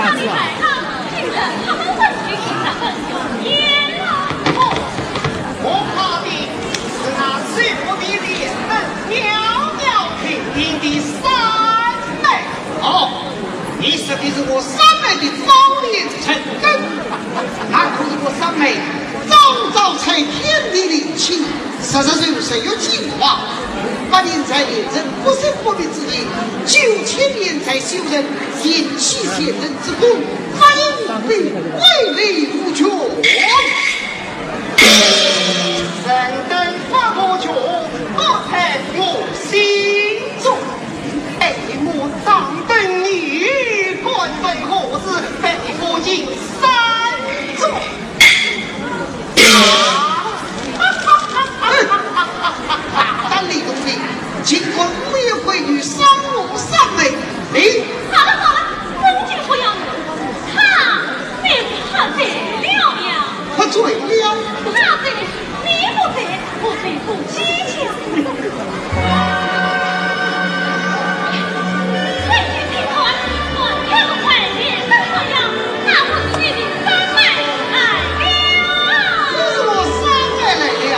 大字啊！我怕的是那水府的脸能袅袅平平的三妹。哦，你说的是我三妹的早年成根，那可是我三妹早早才天地灵气，40岁5岁有计划，8年才炼成不生不灭之业，9000年才修成仙气仙人之功，发音无比，威力无穷。人等发过穷，我才我心中。爱慕当等女，官为何事被夫进三中？大胆立功的，尽管没有闺女伤我三妹，你好了好了，公主不要怒，他没他对了呀，不醉了，他对的是你不对，我对不计较。为君兵团，我跳快点的模样，那我去你三妹来了。这是我三妹来了。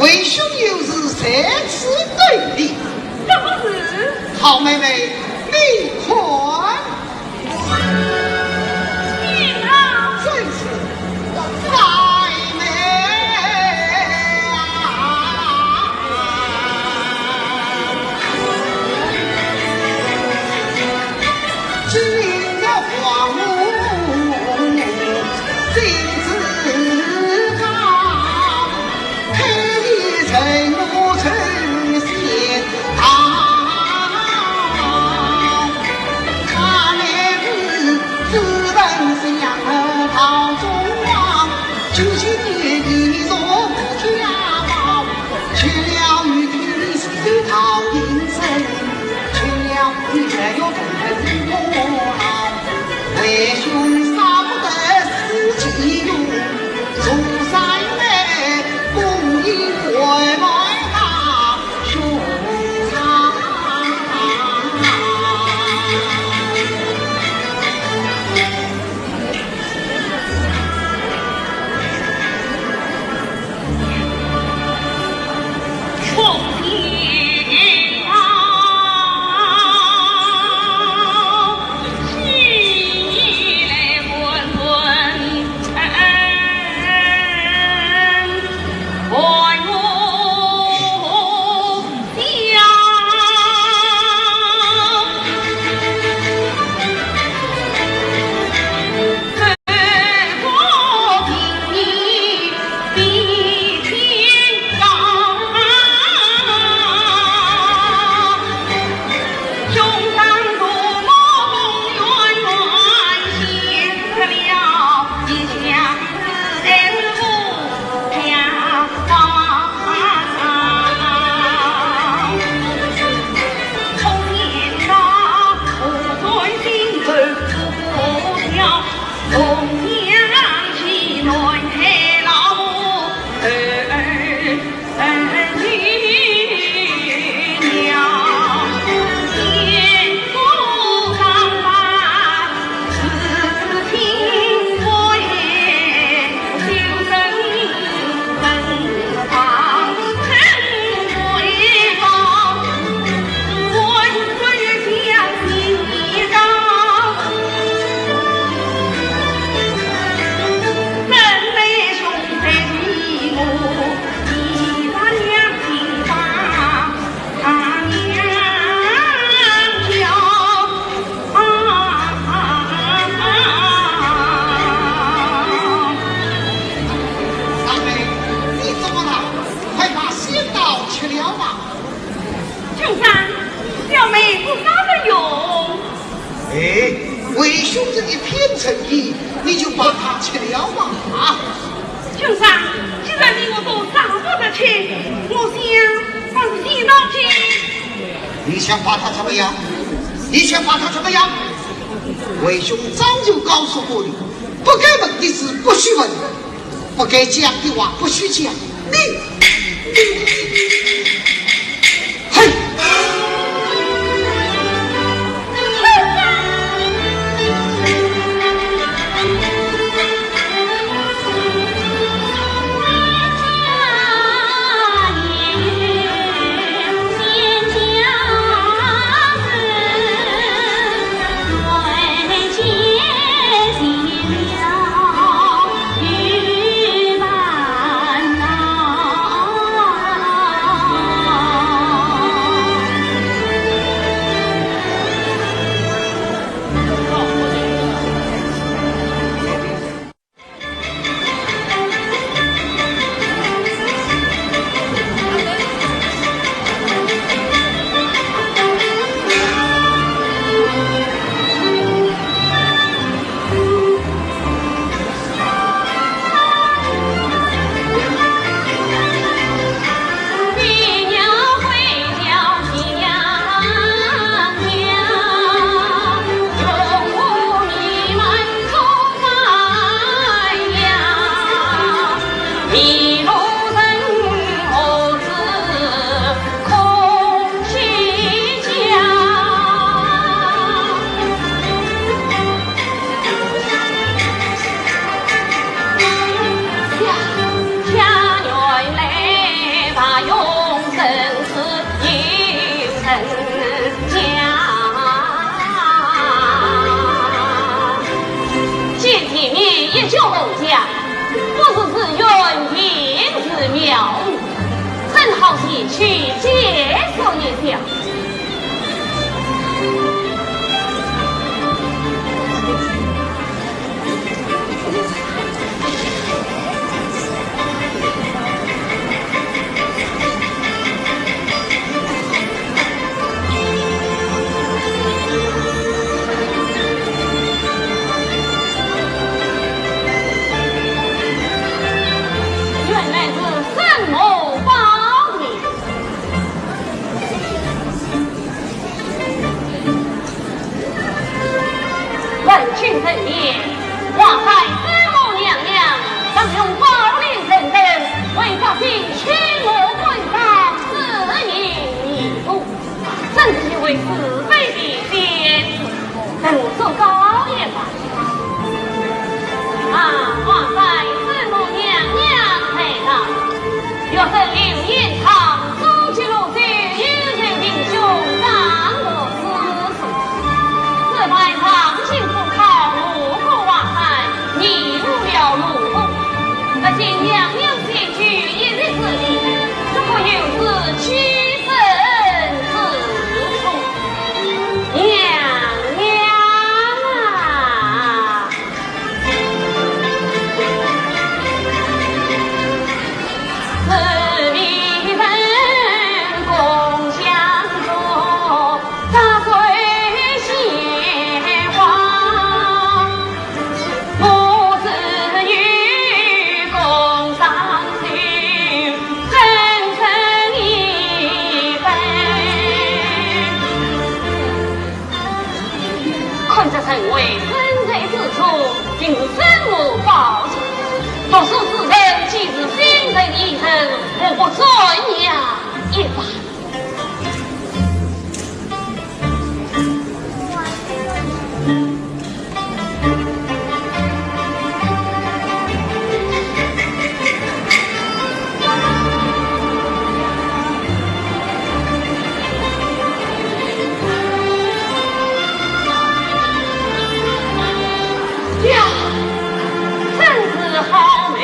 为兄有事在此对你，什么事？好妹妹，你快！你啊，真是太美只因要荒芜，金子高，开的成我成仙堂。他乃是自本相和陶中王，90年的若无家宝，去了与天水讨营生，去了你却又不肯过劳，为兄少不得死其用，苏三妹共饮回来大胸膛。冲天啊，喜来滚滚尘，爱我家。北国平比天高，胸膛多么圆圆，显出了一腔子富飘从天上不尊心头不跳，从阳起暖黑老母天不长发，此情我也修身本堂很为高，滚滚相心一道。哎，为兄这一片诚意，你就把他去了吧。兄长，既然你我都上不得去，我想放弃老去。你想把他怎么样？你想把他怎么样？为兄早就告诉过你，不该问的事不许问，不该讲的话不许讲。你，嘿！好美。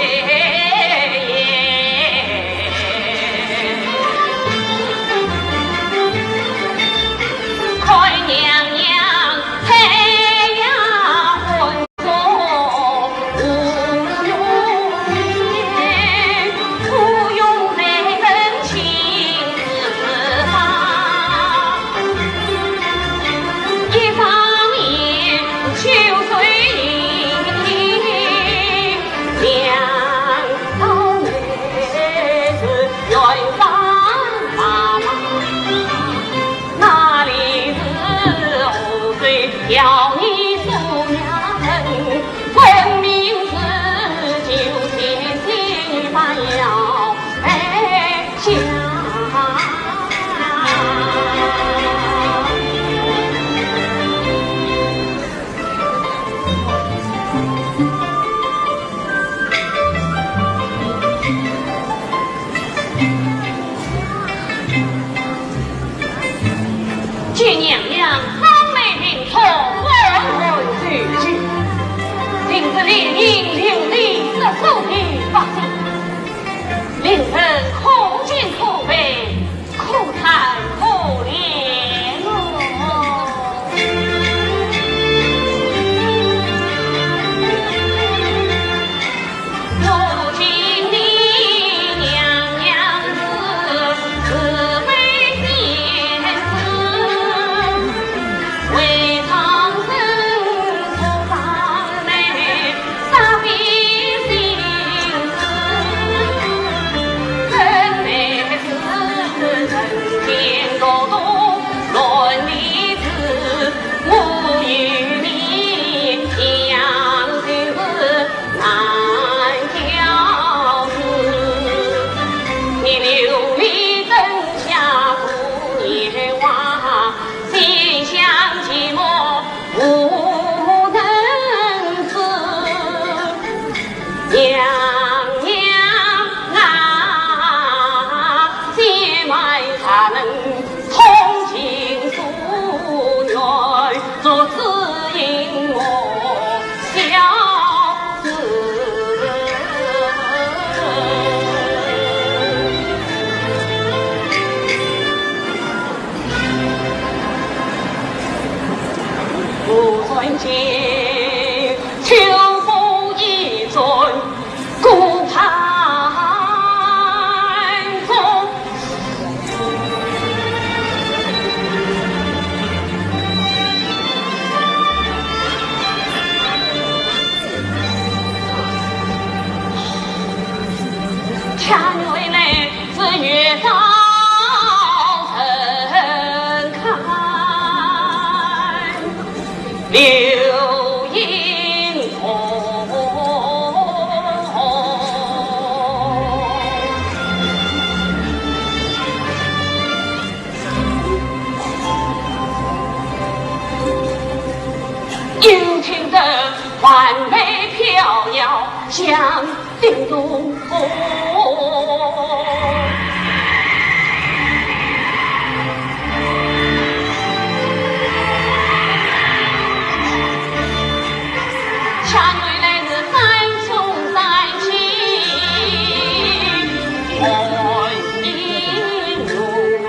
引我小子。不尊敬，求不一尊，顾盼宗。恰为嘞自月早晨看，流萤红。幽情的环眉飘摇，像顶东风。恰为来自三重三清，红英容啊。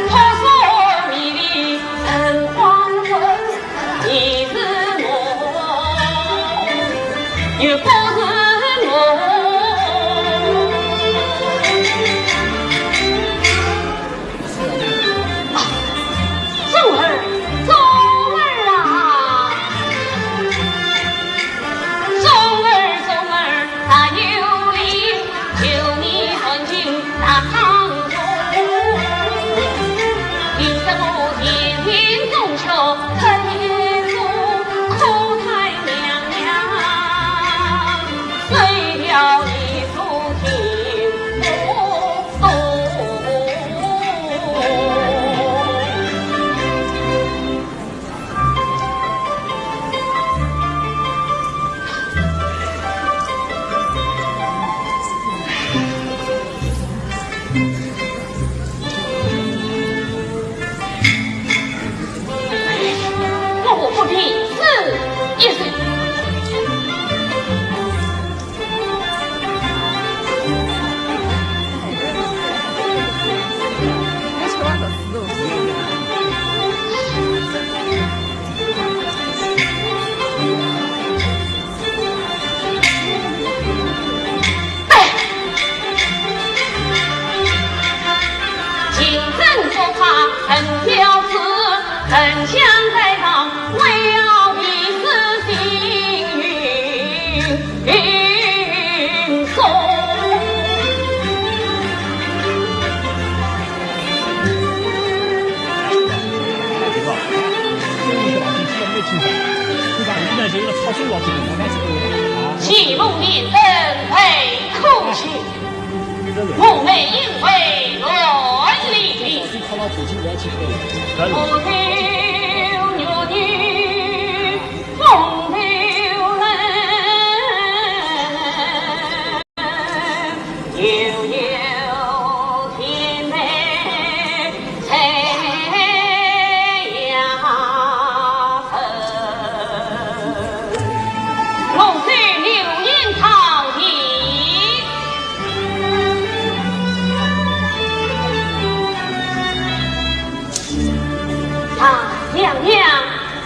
婆娑迷离成黄昏，你是我，又不是我。很想在旁为了一丝幸运送。戏路连人为苦情，我妹因为乱离，我丢牛女风流人，悠悠天内采阳城，龙水流烟滔天。娘娘，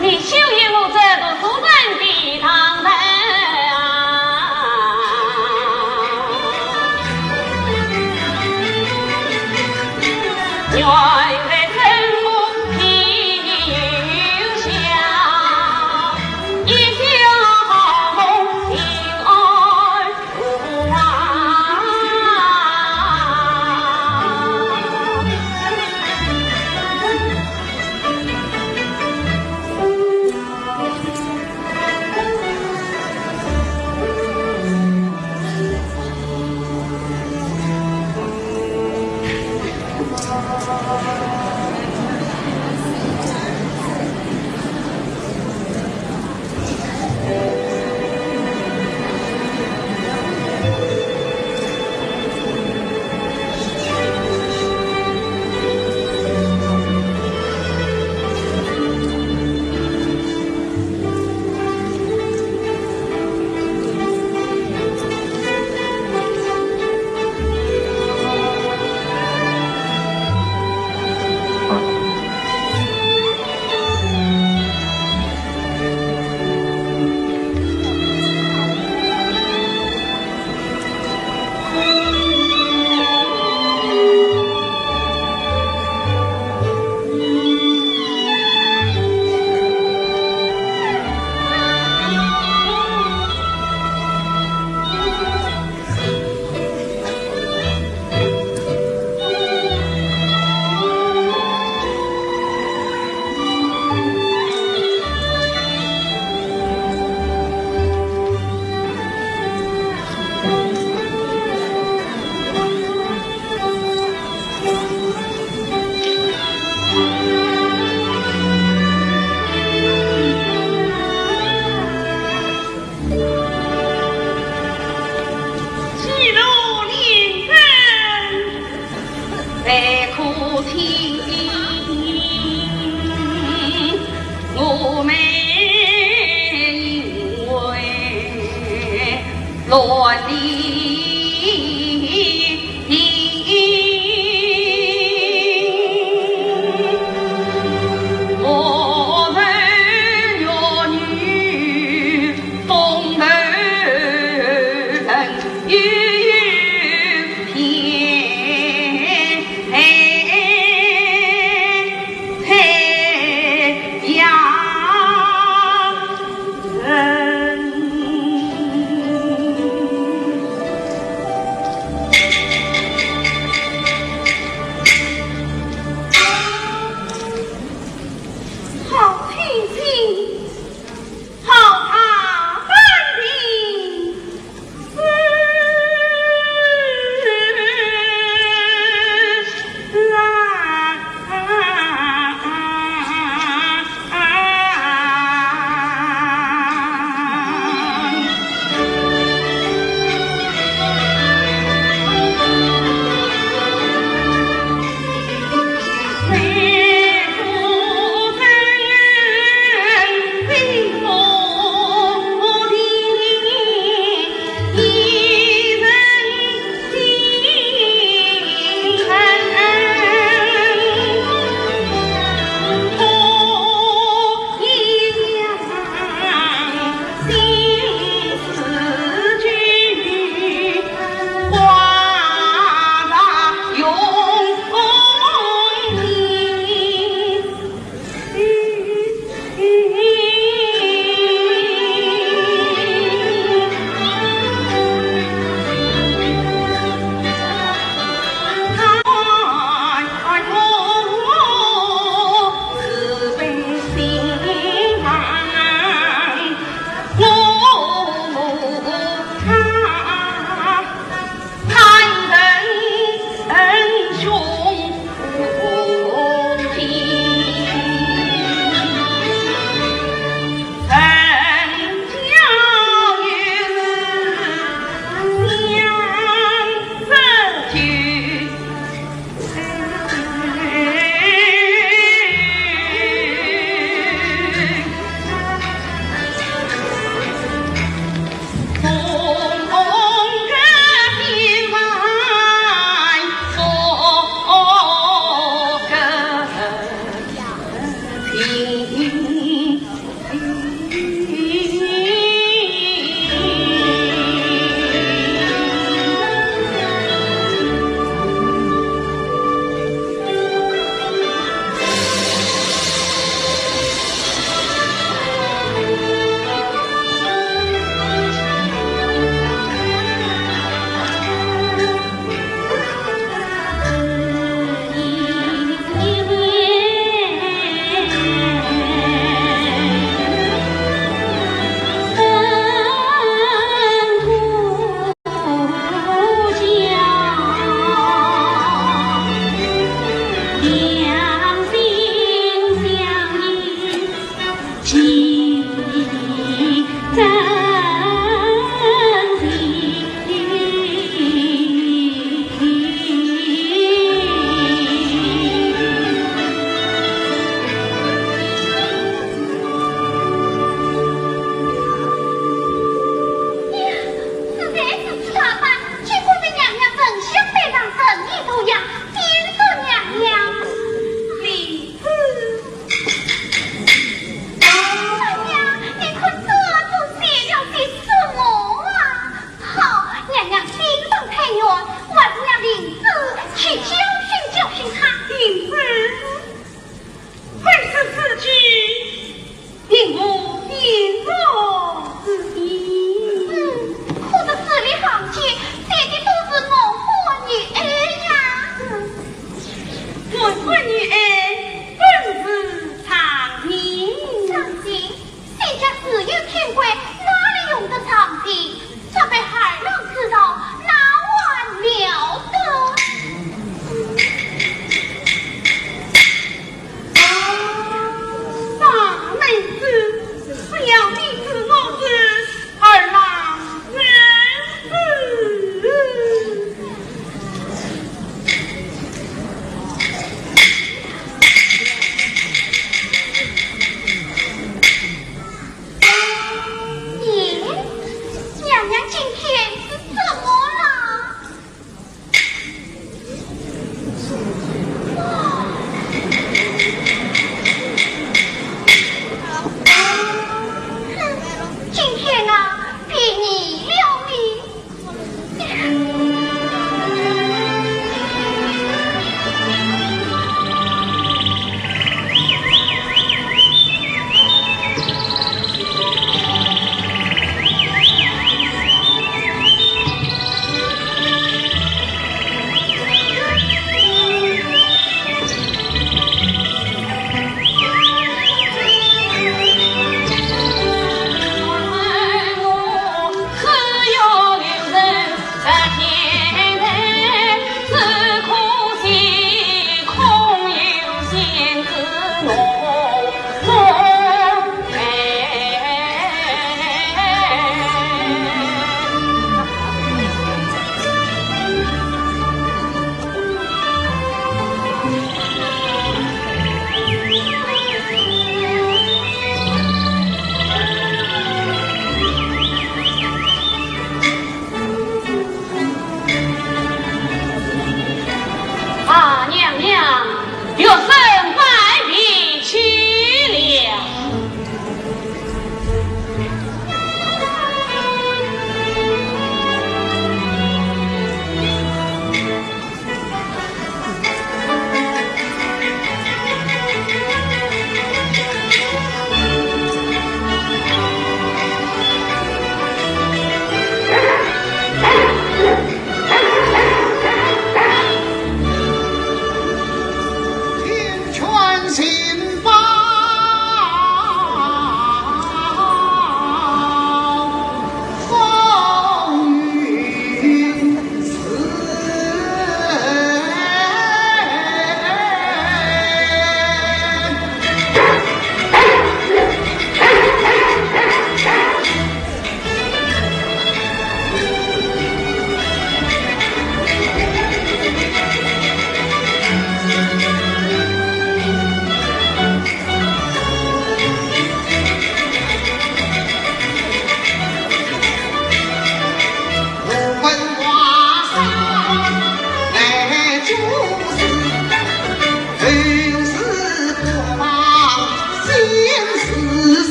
你休言我这个苏然的堂门啊，原来真母皮有香，一笑梦平安无啊。乱里我儿弱女风儿雨天呀人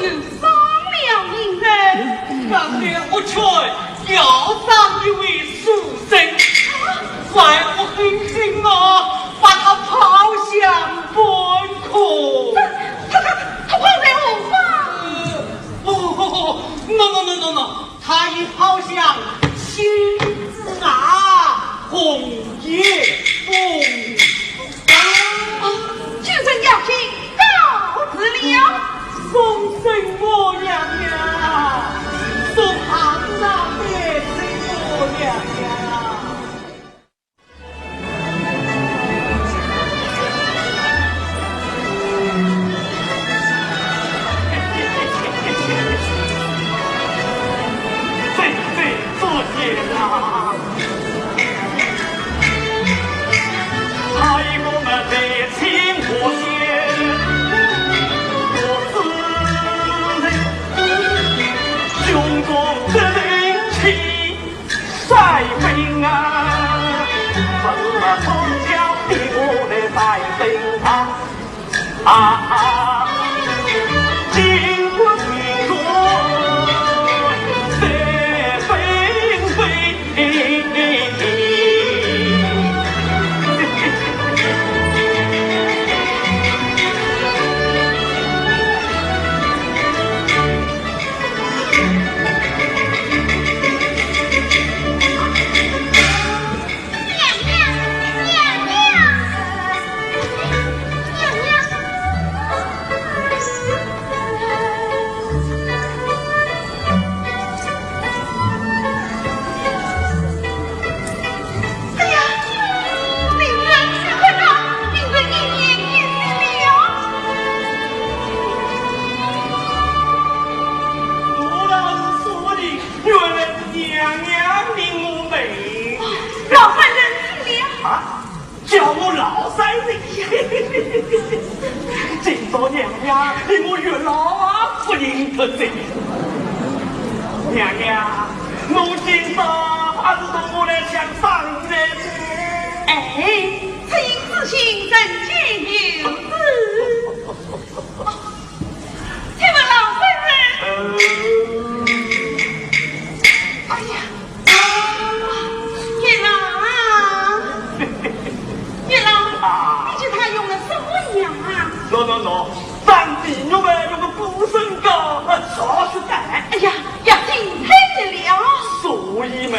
能伤了一人。当年我却要上一位书生，怪我狠心啊，把他抛向半空。他跑在后方。no，他已跑向青子啊，红叶风。君臣要请告辞了。送什么娘娘？送安娜的什么娘娘？昨天啊，还我们的亲国先，我是胸中的灵气晒冰啊，怎么从小的我的在身啊，经过你说。叫我老三子，今朝娘娘令我月老啊不应得罪。娘娘，我今朝还是同我来想上人。哎，此因此情人间有事。请问老夫人？哎呀，月老，月老，你觉他用了什么药啊 ？no， 当地我们用个补身膏，说实在，哎呀，要进黑的了。所以嘛，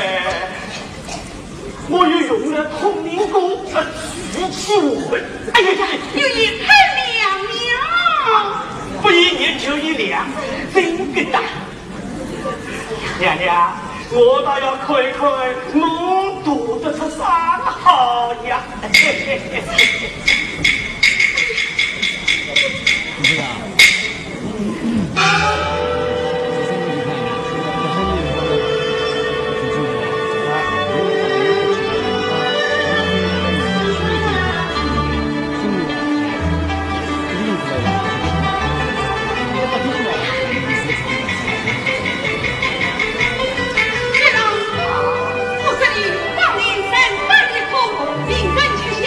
我又用了通灵功举起我。哎呀呀，有一太亮了，不一年就一两，真个大。娘娘，我倒要看看我读得出啥好呀！不知道。月老，我这里望连山，半夜空，灵根之乡，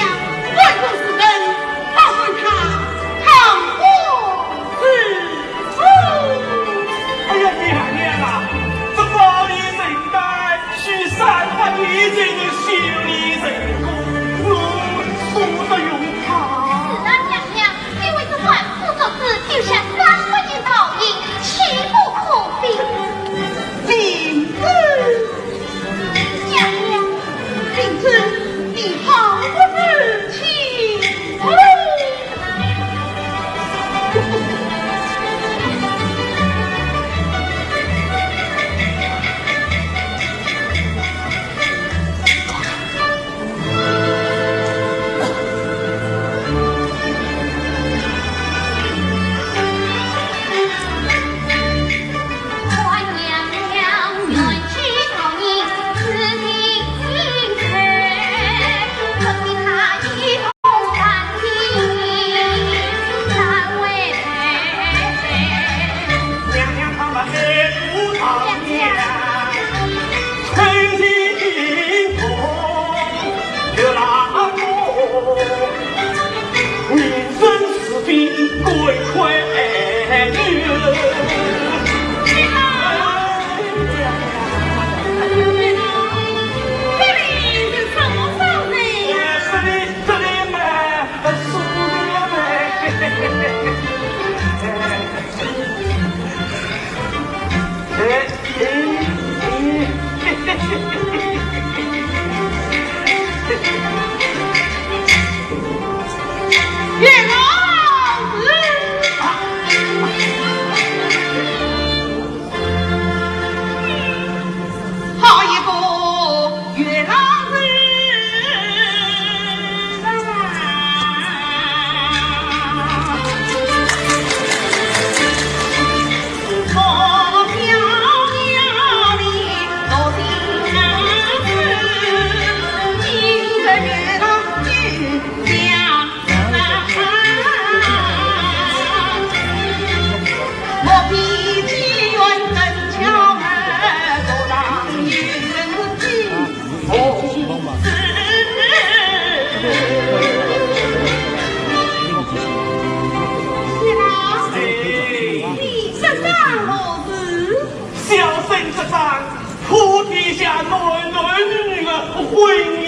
婚姻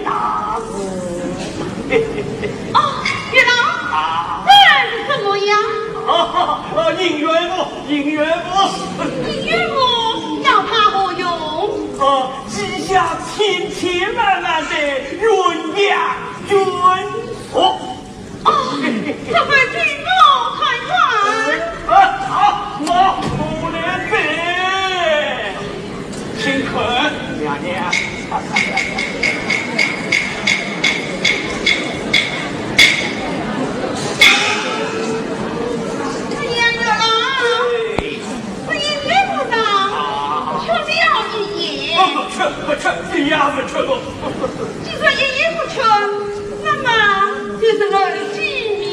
大事。哦，月老啊，这是什么呀？姻缘母，姻缘母，姻缘母要它何用？记下千千万万的鸳鸯君哦。这份君我看看。好，我不能背，请困娘娘。不吃，你也不吃不。既说爷爷不吃，那么就是儿媳名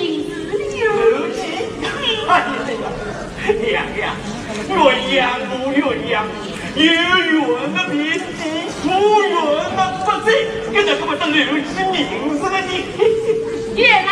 字了。儿媳，哎呀，娘娘，鸳鸯不鸳鸯，有缘的别急，无缘的不急，跟着这么的儿媳名字了你。月老。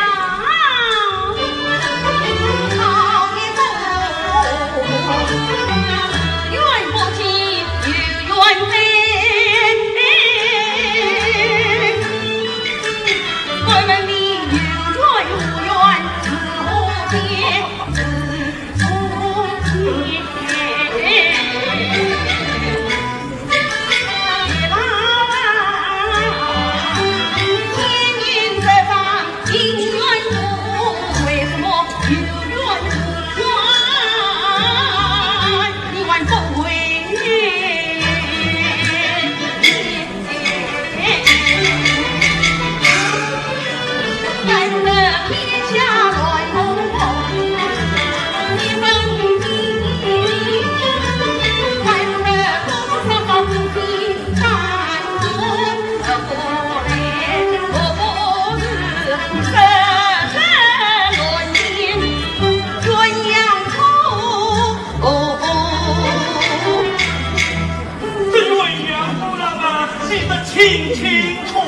清清楚楚，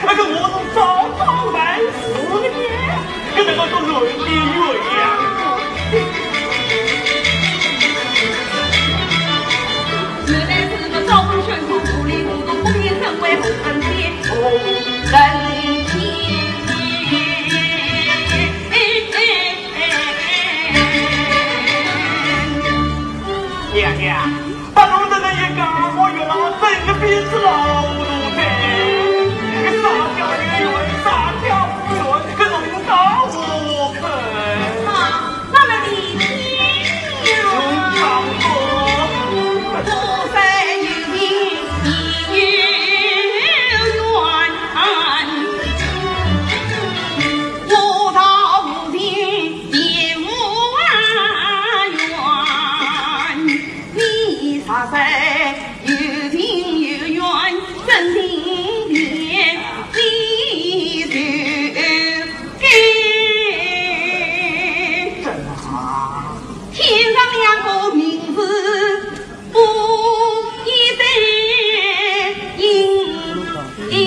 那个我都早早来4年，跟那个都轮的鸳鸯。自然是个招风悬土，不离不动，红颜成为红人仙，红人仙。娘娘，把弄得那一家我月老整个鼻子老路的，撒娇月圆，撒娇无缘，可弄到我肯。那么你听唱歌，不非有名亦有缘，我到无边也无缘，你啥在有情有缘，真情变你就给。天上两个名字不一定姻缘。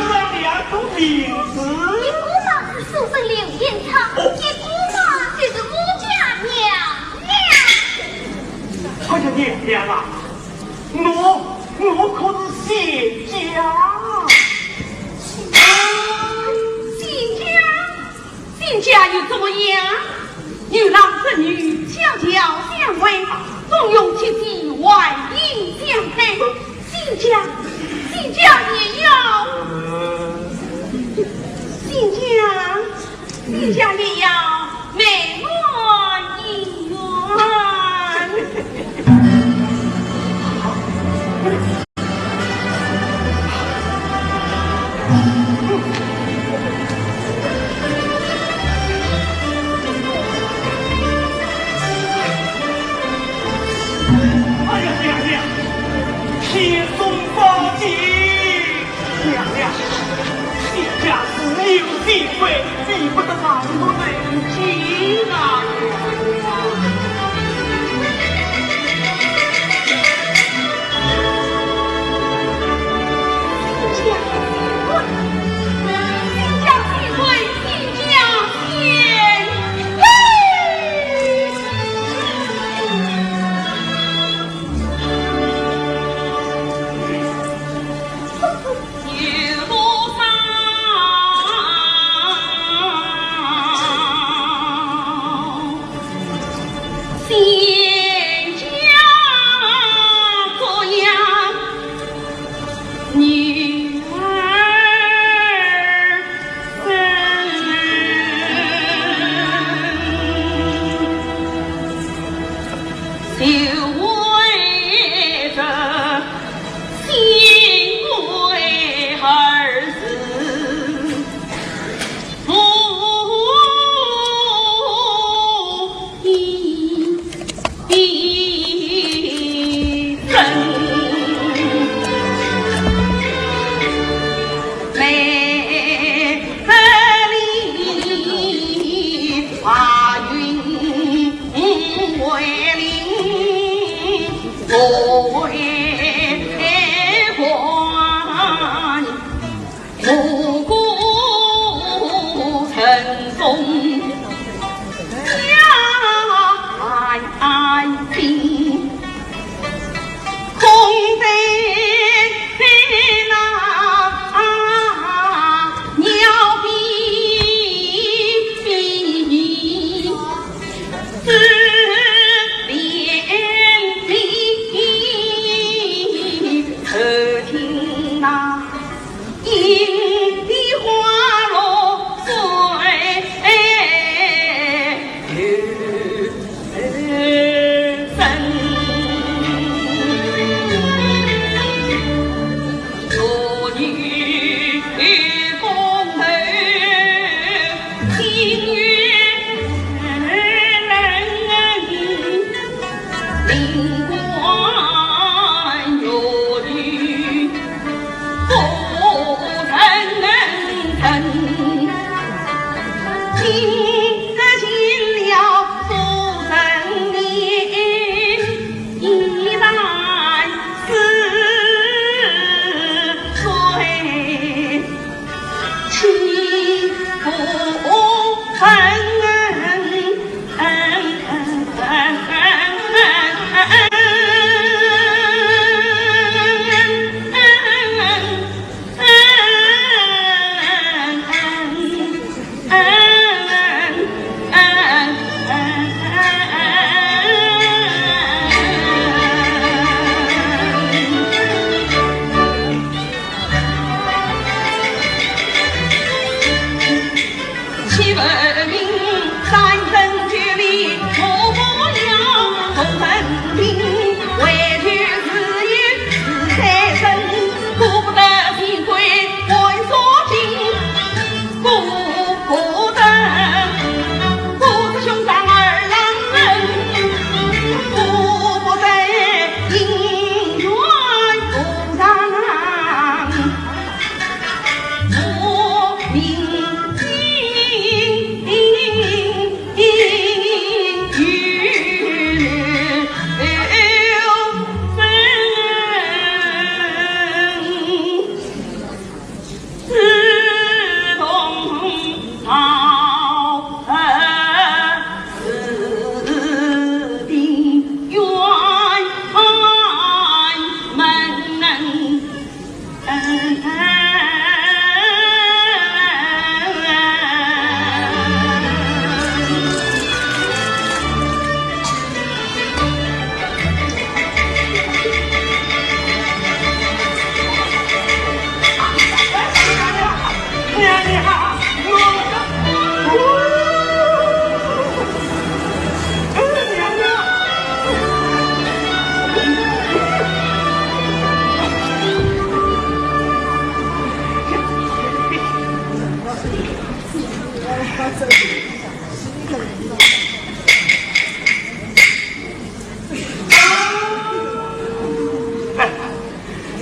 那两个名字，一姑嘛是素身柳烟长，一姑嘛就是我家娘娘。哎呀娘娘啊，我可是谢家。新家又怎么样？有郎织女相交相偎，总有其己外应相配。新家也要，新家也要美若姻缘。哎呀娘娘，天送宝剑，娘娘，谢家自有地位，比不得俺们人情啊。我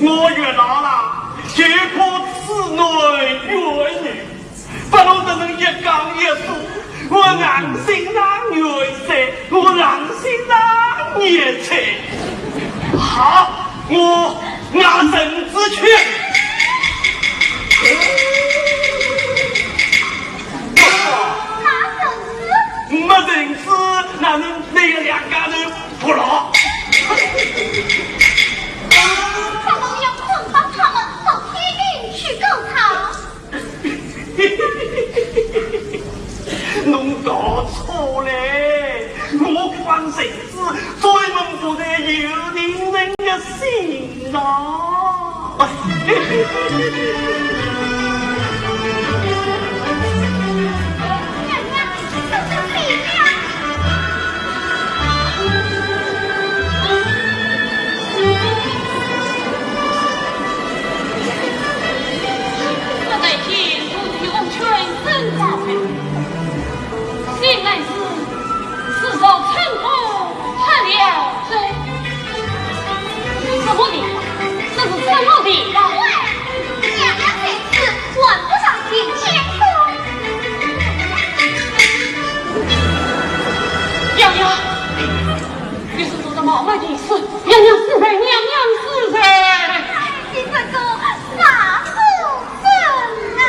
我越老了，结果此内越女，不能得人一讲一说，我硬心那女色，我硬心那女色。好，我拿绳子去。没人子，哪能那两家人不老？咱们要捆绑他们到天庭去告他。侬搞错嘞！我放绳子专门负责有情人的心呐。原来是受成功成了罪，什么的？这是什么的？老外，娘娘这次管不上金钱宫。娘娘，你是做的冒昧的事，娘娘是非，娘娘是非。你这个傻夫人啊！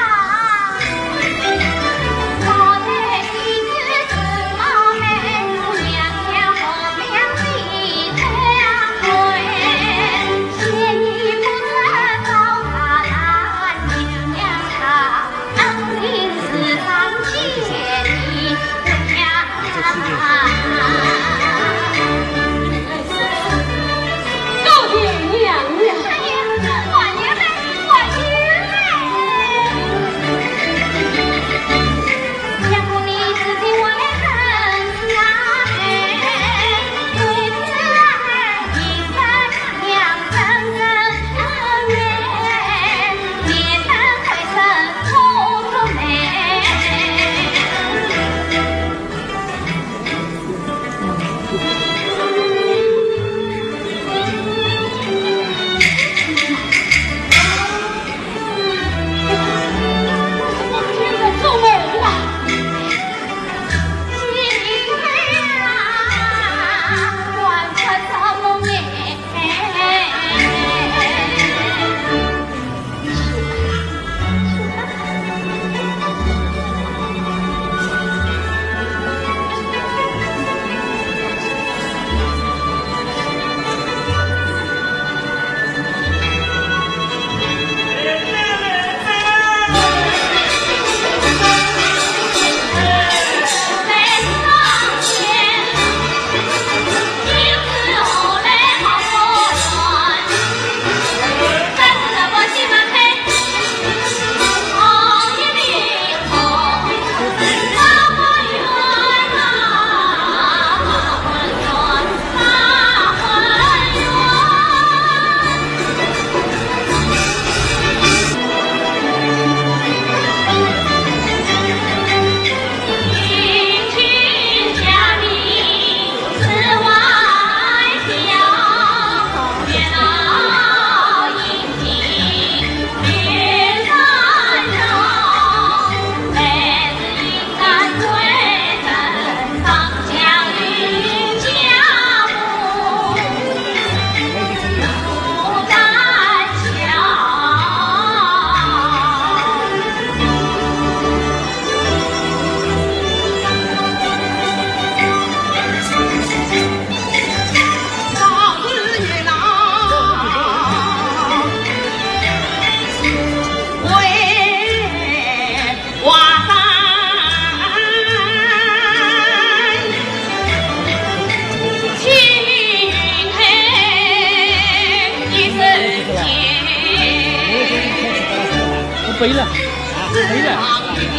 娘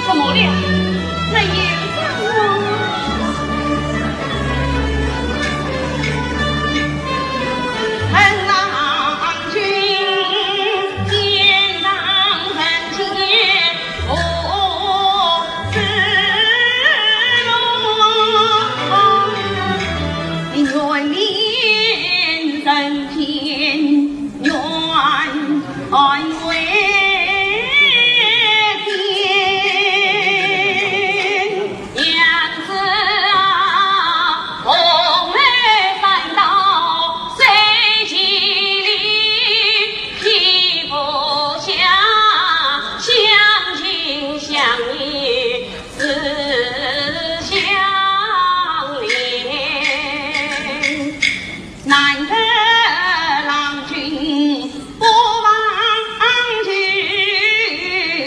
怎么了？没有讲我。恨郎君肩上横切哦子龙，你愿连人间愿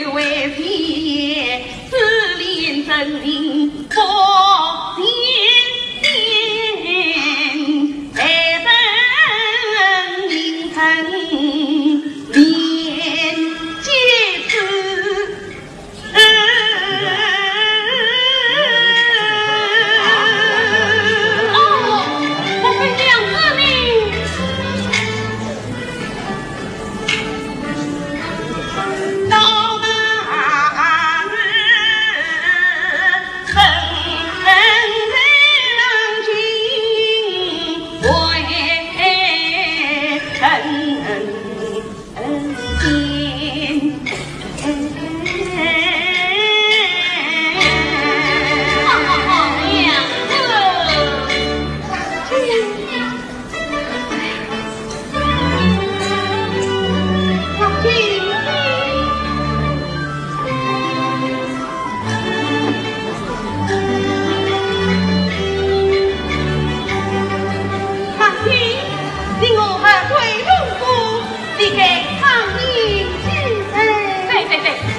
为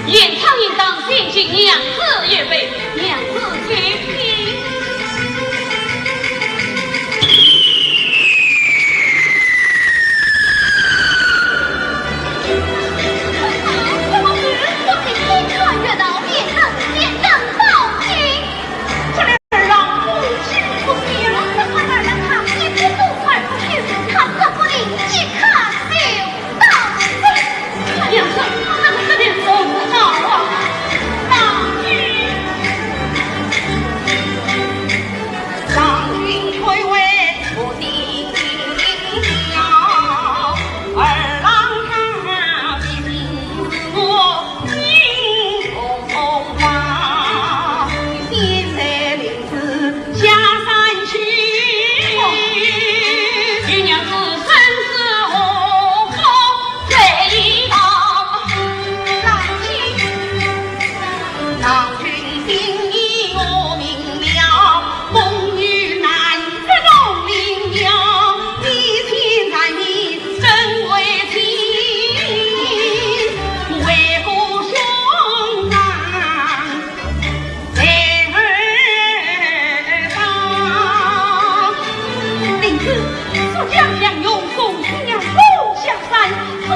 演唱应当先请娘子预备，娘子请听。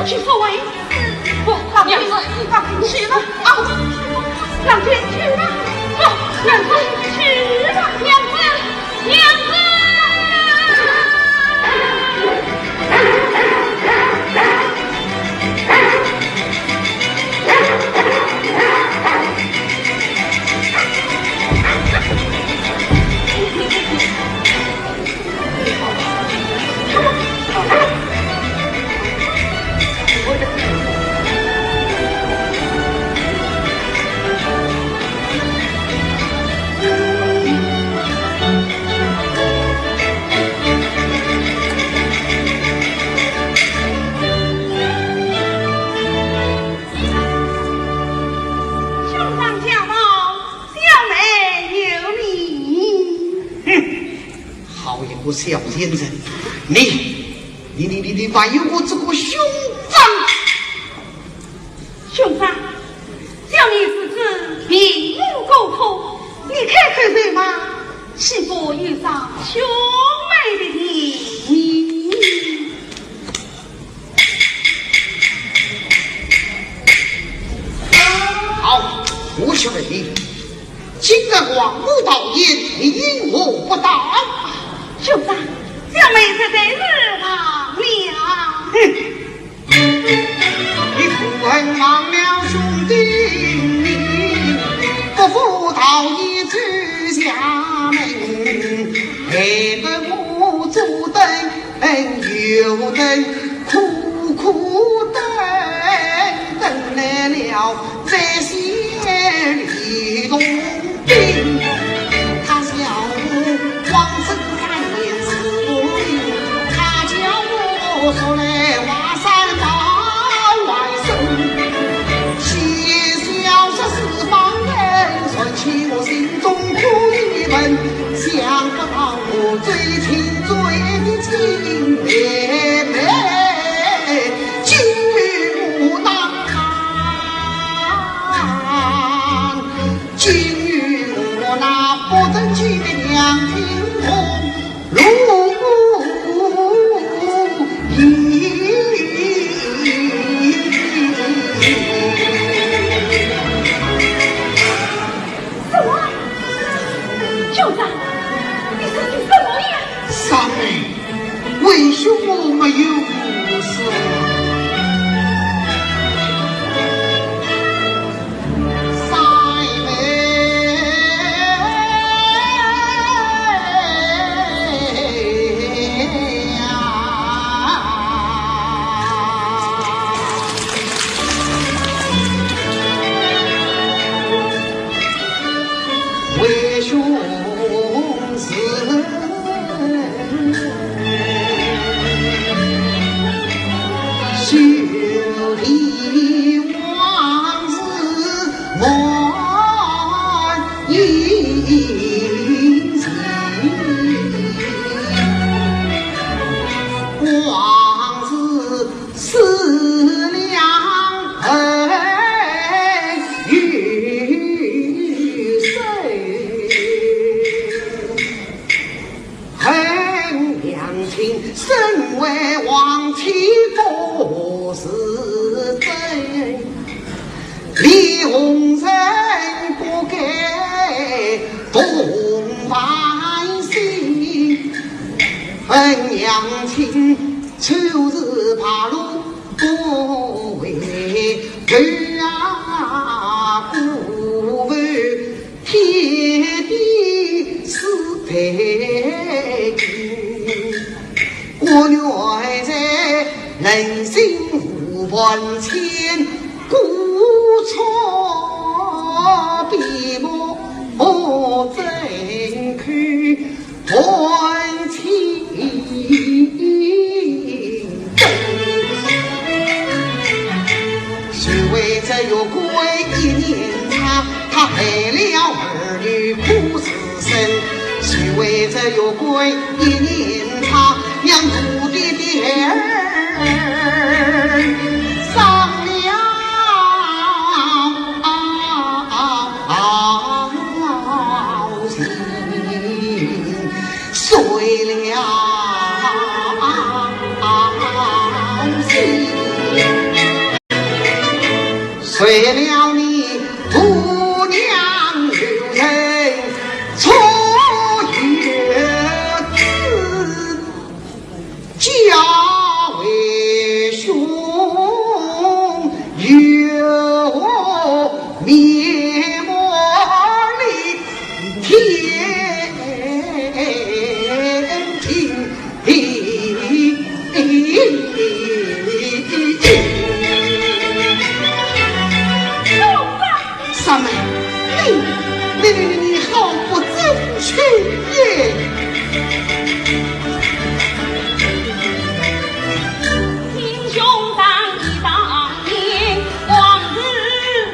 去所为，不，老天子，去了啊！老天去了，不，娘子去了，娘子，娘子。小先生，你还有我这个兄长，兄长，叫你是指平无沟通，你看看对吗？岂不遇上兄妹的你？好，我去问你，今日王母道言，你因我不当。兄长，小妹实在是忘了。你不恨忘了兄弟命，不负道义之下门，陪着我左等右等，苦苦等来了这些李洞宾。他笑我王生3年是不灵，他叫我说来华山大外甥，嬉笑说四方人，算起我心中苦一本，想不到我最亲最的亲妹妹居无当今日我那不争气的娘亲红如意。什么？兄长，你是什么呀？三妹，为兄我没有故事。为兄是修理往事莫一情，往事思量恨与谁？恨娘亲身为亡妻不是真，李洪生不给动凡心，恨娘亲秋日爬路不为儿啊，故为天地是太平，我女儿在人心无万千，故错闭目真看万千谁为这有归一年长，他害了儿女苦死生。谁为这有归一年长，养徒弟的儿伤了心，碎了心。随了你姑娘留人错月子，家为兄有面目里天庭。三妹，你好不争气耶！听兄长一当言，往日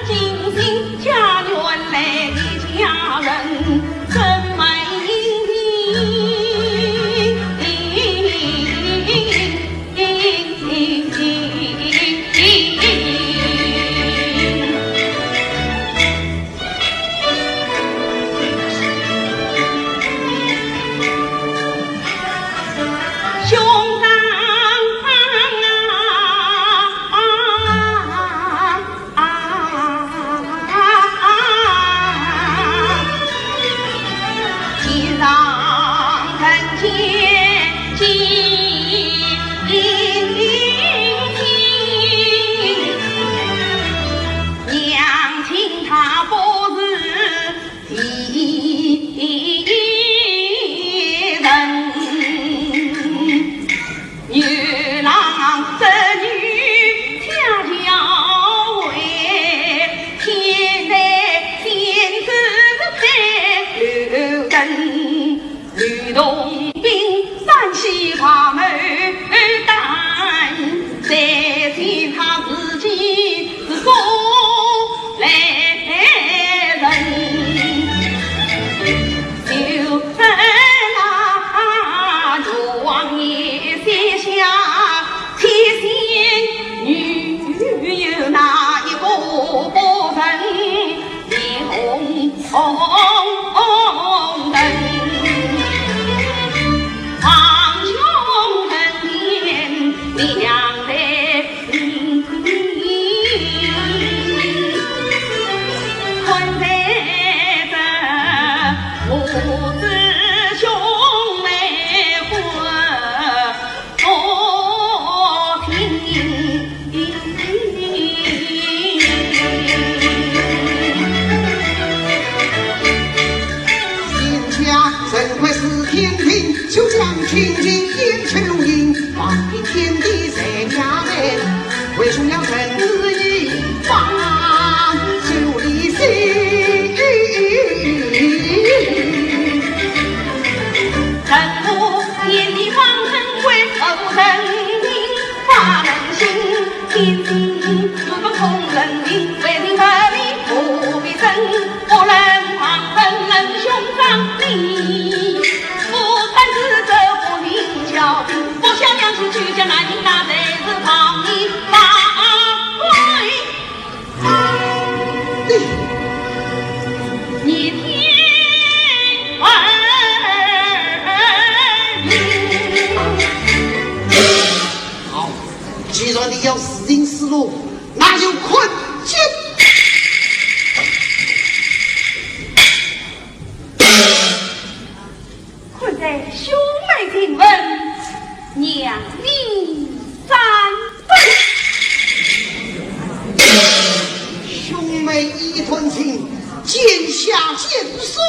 精心家园来的家人真美清净烟尘如影，望遍天地在家门，为兄要臣子一方就离心。臣父天地方尘，为何不能发人心？天地如同同人命，为民得利不必争，不能狂恨人兄长弟。不贪自责不明孝弟，不孝娘亲去将南京那贼子讨你发回。你天好，既然你要死定死路，那就困剑。困在兄妹请问，娘你三分。兄妹一团情，剑下剑书。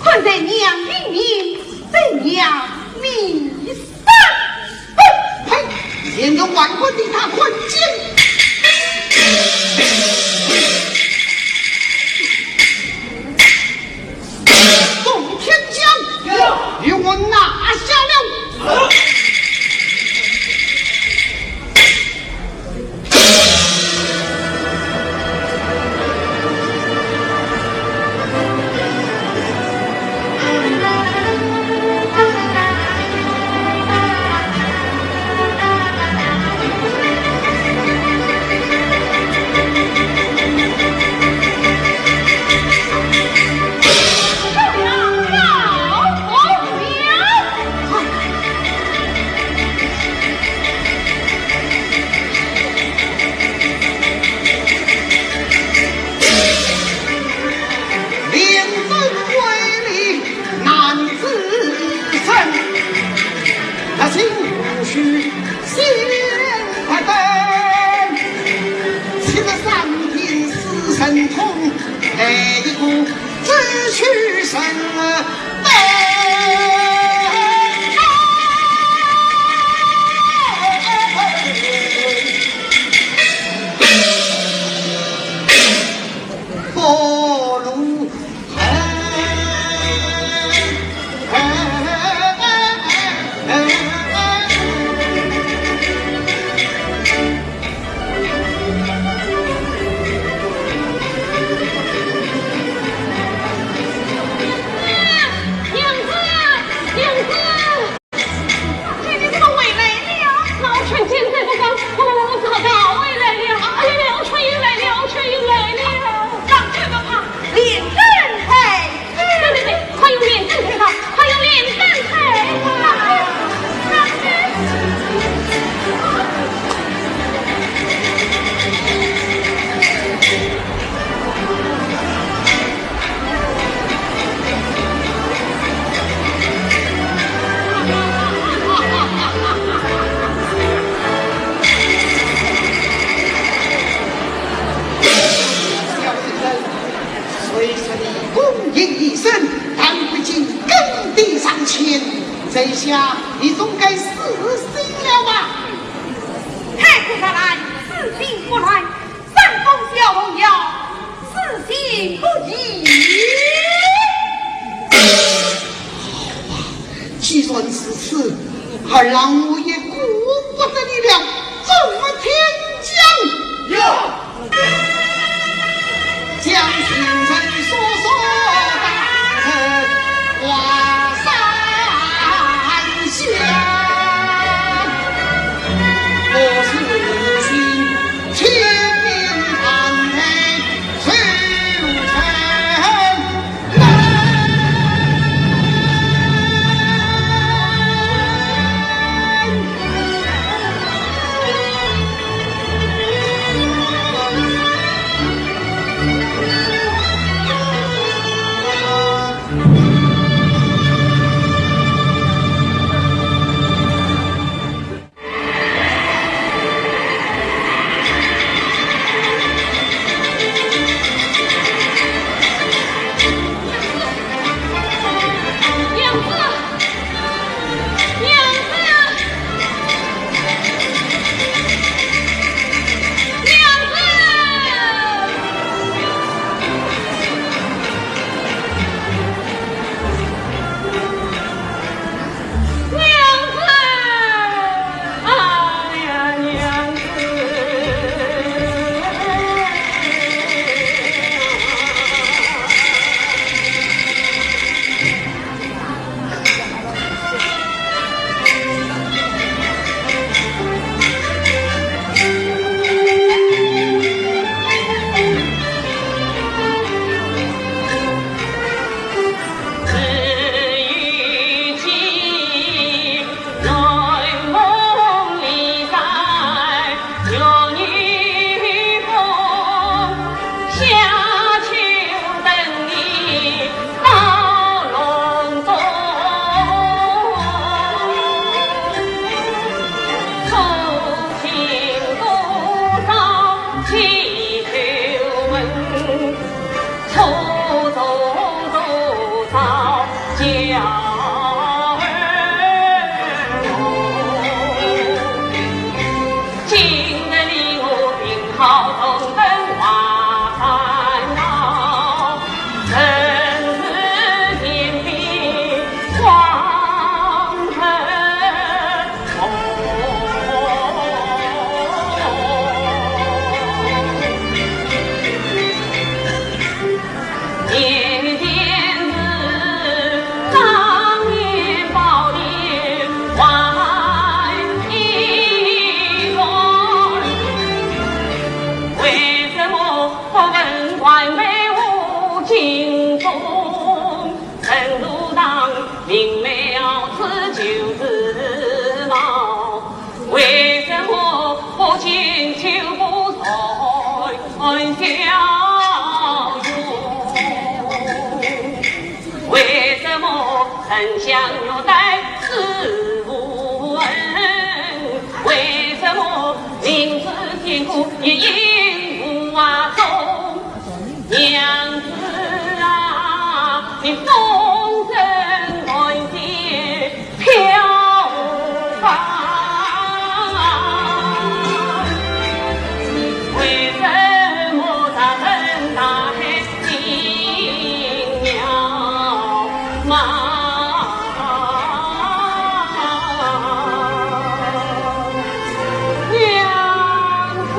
困在娘命命，在娘你三分。呸！连个万贯令他困剑。宋天将，与我拿下了。这下你总该死心了吧？太子再来，死心不来；三公小龙要死心不移。好吧，既算是此，二郎我也顾不得你了。纵天将呀，将群臣所大臣华山下。我是寻千年寒梅水如尘难。今日里我定好同登华山高，曾是天边黄尘红。年年是当年宝莲万一桩，为什么文官没无尽忠？正如当明了此就是老，为什么我千秋不再笑容？为什么丞相有待是无闻？为什么明知天苦也应无啊中？娘子啊，你风筝乱结飘芳。为什么他们大黑进了马？娘子，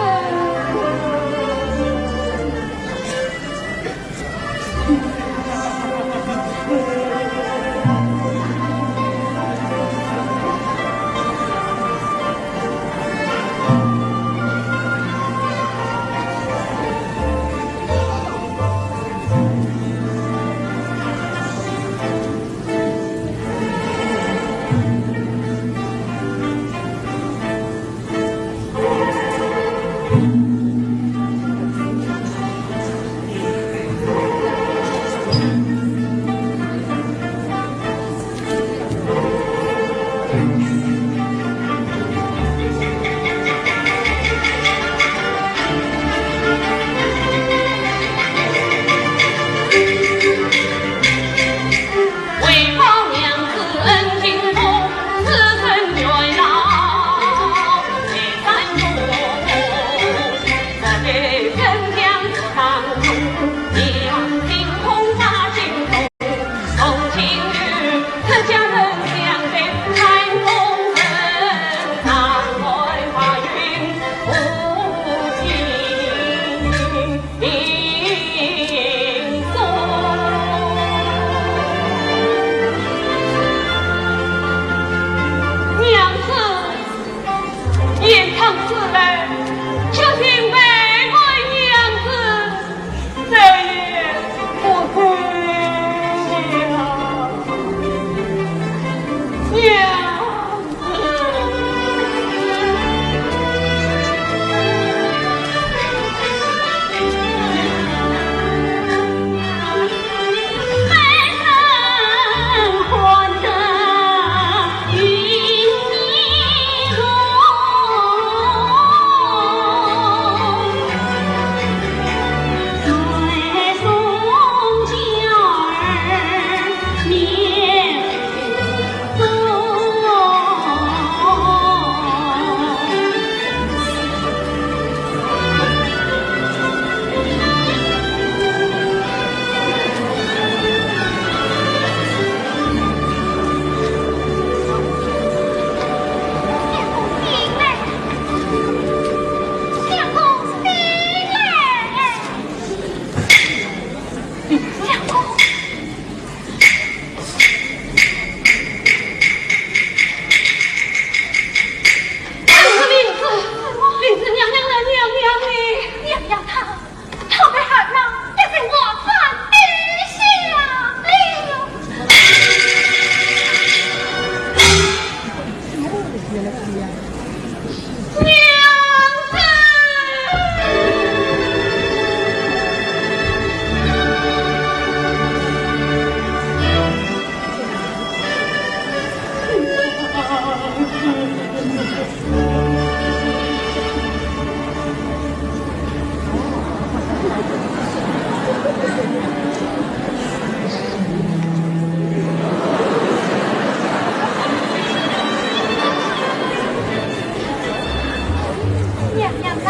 娘娘在，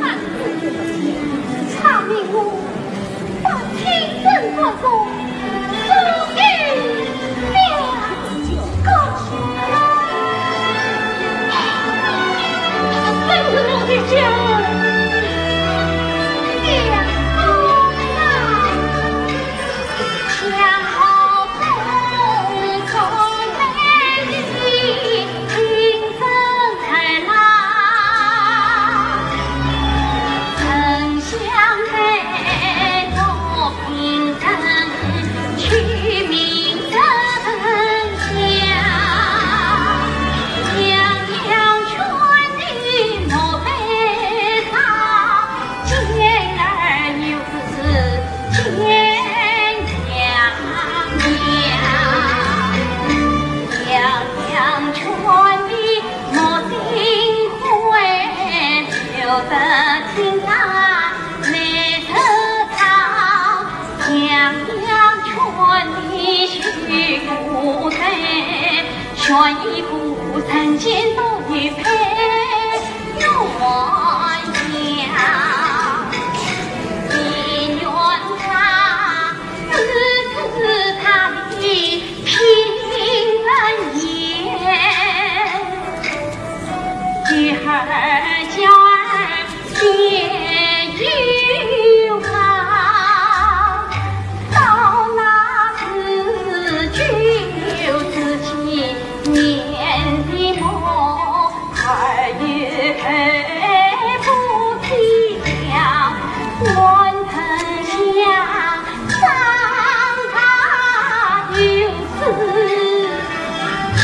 汉子查明我把亲生做主，不给两个。真是我的家。全一股曾见到一配鸳鸯，姻缘他自他的平恩言，女儿娇儿也有好，到那时就自己年的梦2月不提了，乱藤下让他有事就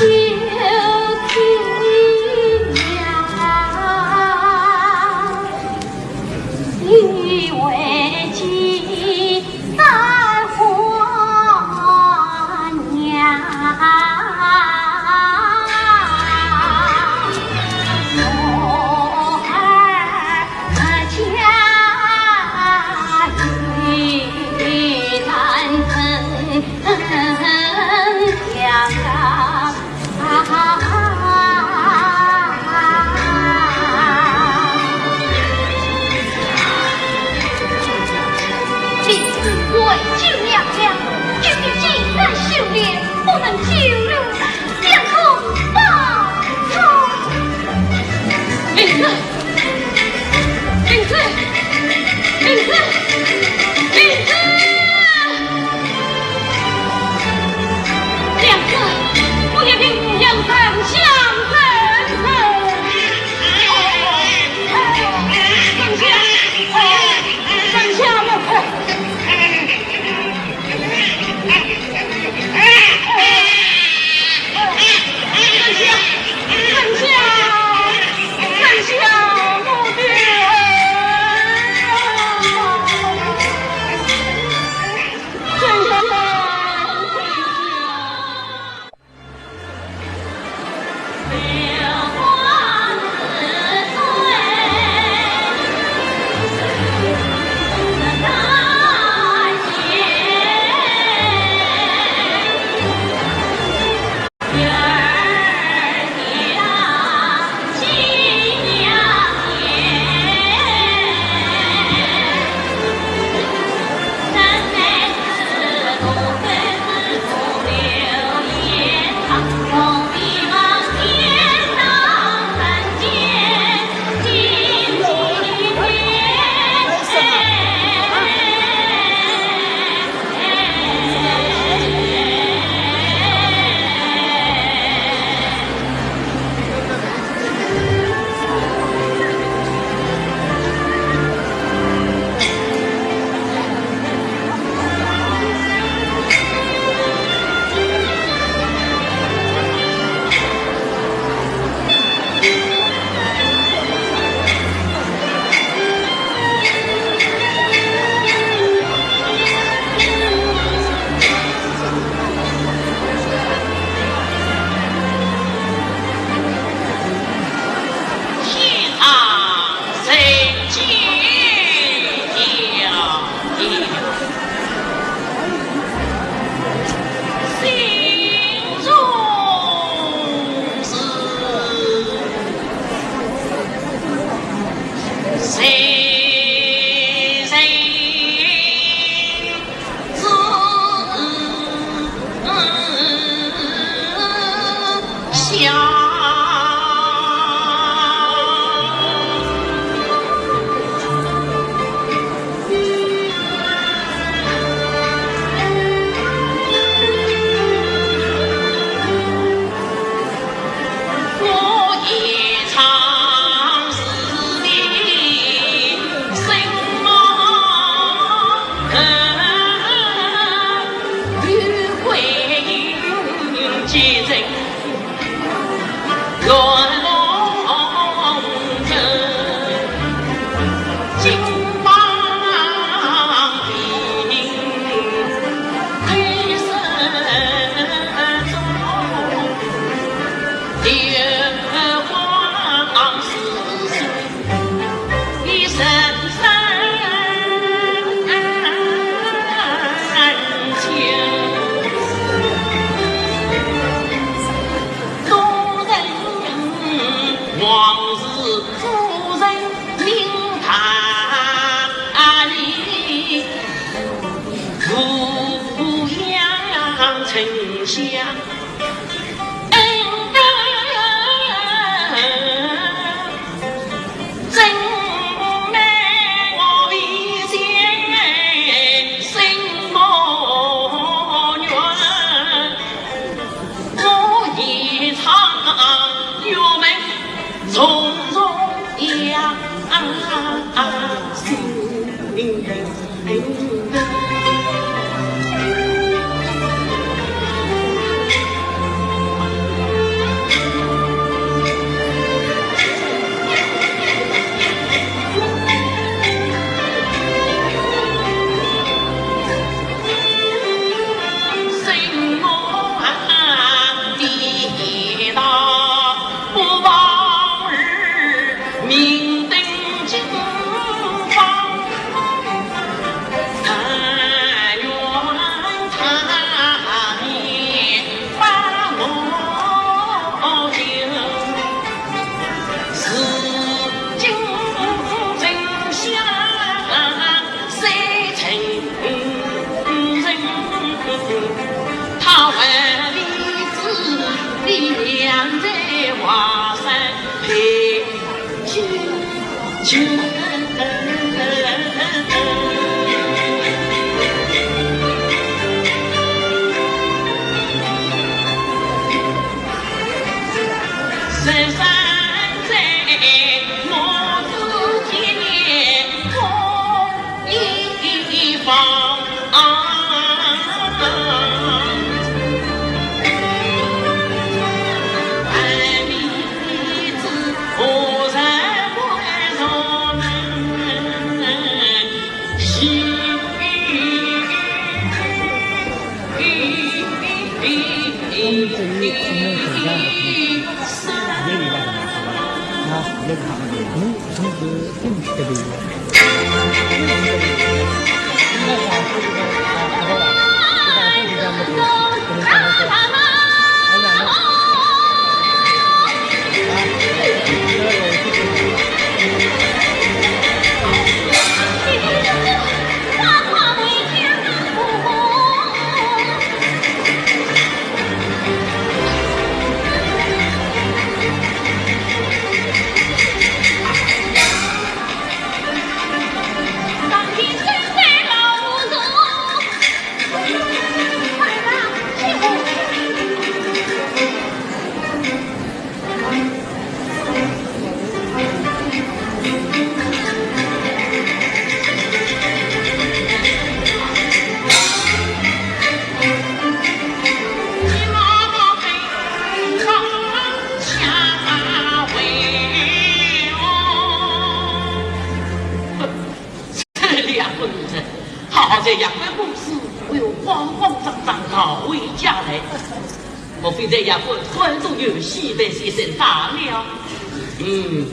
听呀，以为记三花娘。为救娘娘，决定尽在修炼，不能久留相公报仇。领子，领子，领子，领子，娘子，我也并娘三相认认。等下了。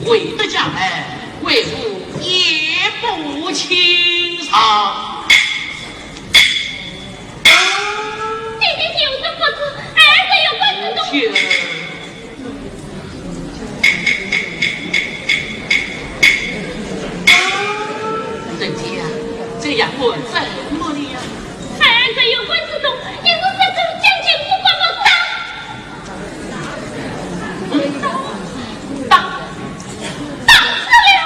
为得将来，为父也不轻偿。弟弟就是不知，儿子有本事去。呀，我怎么了呀？犯罪有关之中，也是这种将军不管我当死了。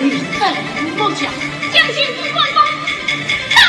你怎么讲？将军不管我当死了。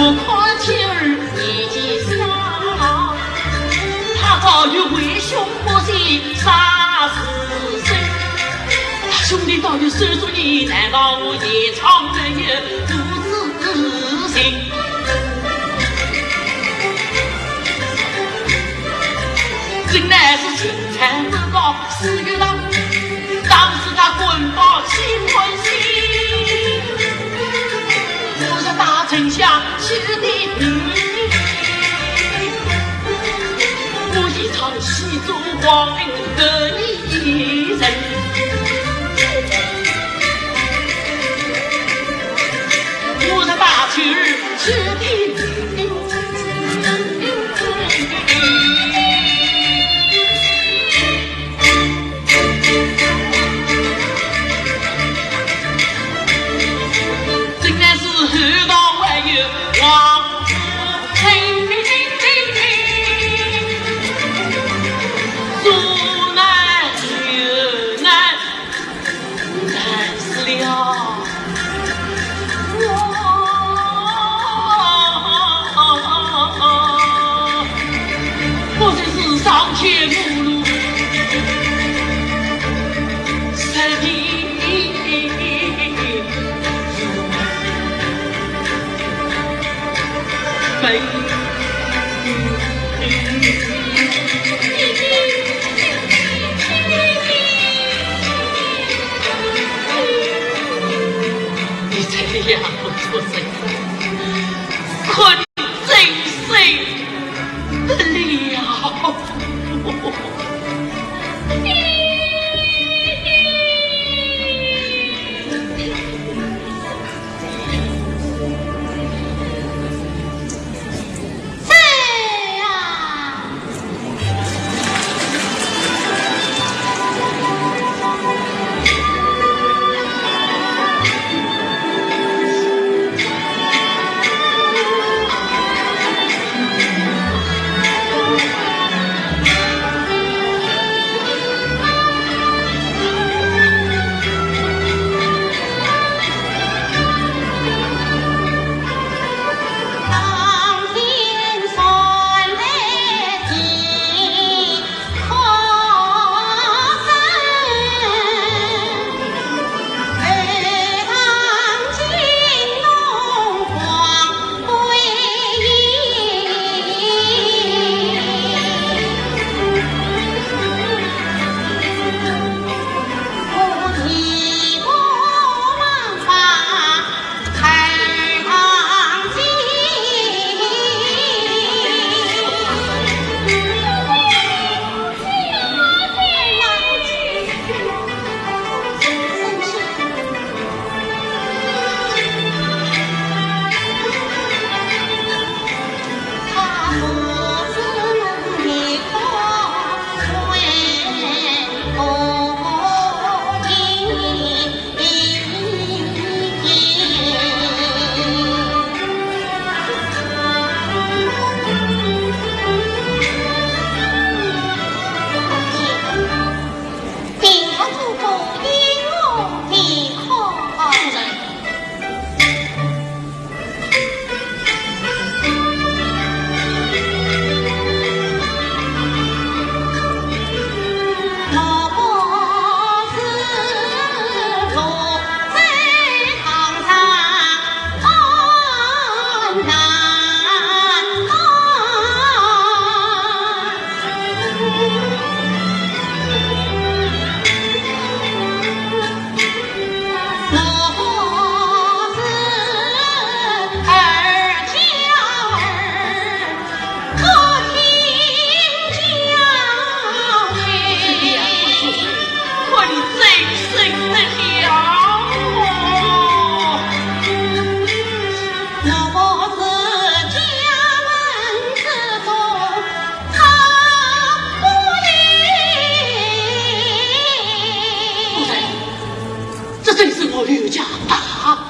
我看妻儿年纪小，他早有为兄不惜30岁。他兄弟早有手足意，难道我夜长人有不自信？真乃是青山不高，四个郎，当时他滚包气欢喜。我是大丞相娶的女，我一场西周皇陵得一人，我是大娶儿娶的女。是我刘家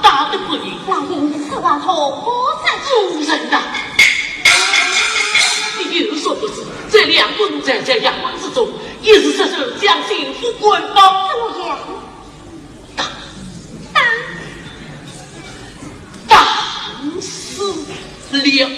大的不义。老爷此话从何才夫人呐，你有所不知，这两棍在阳光之中，一时这是将幸福滚包。怎么样？当死了。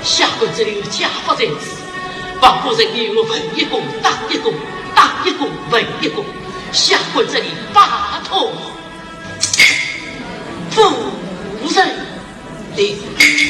下官这里有家法在此，把夫人与我分一功当一功，当一功分一功，下官这里把头夫人的。是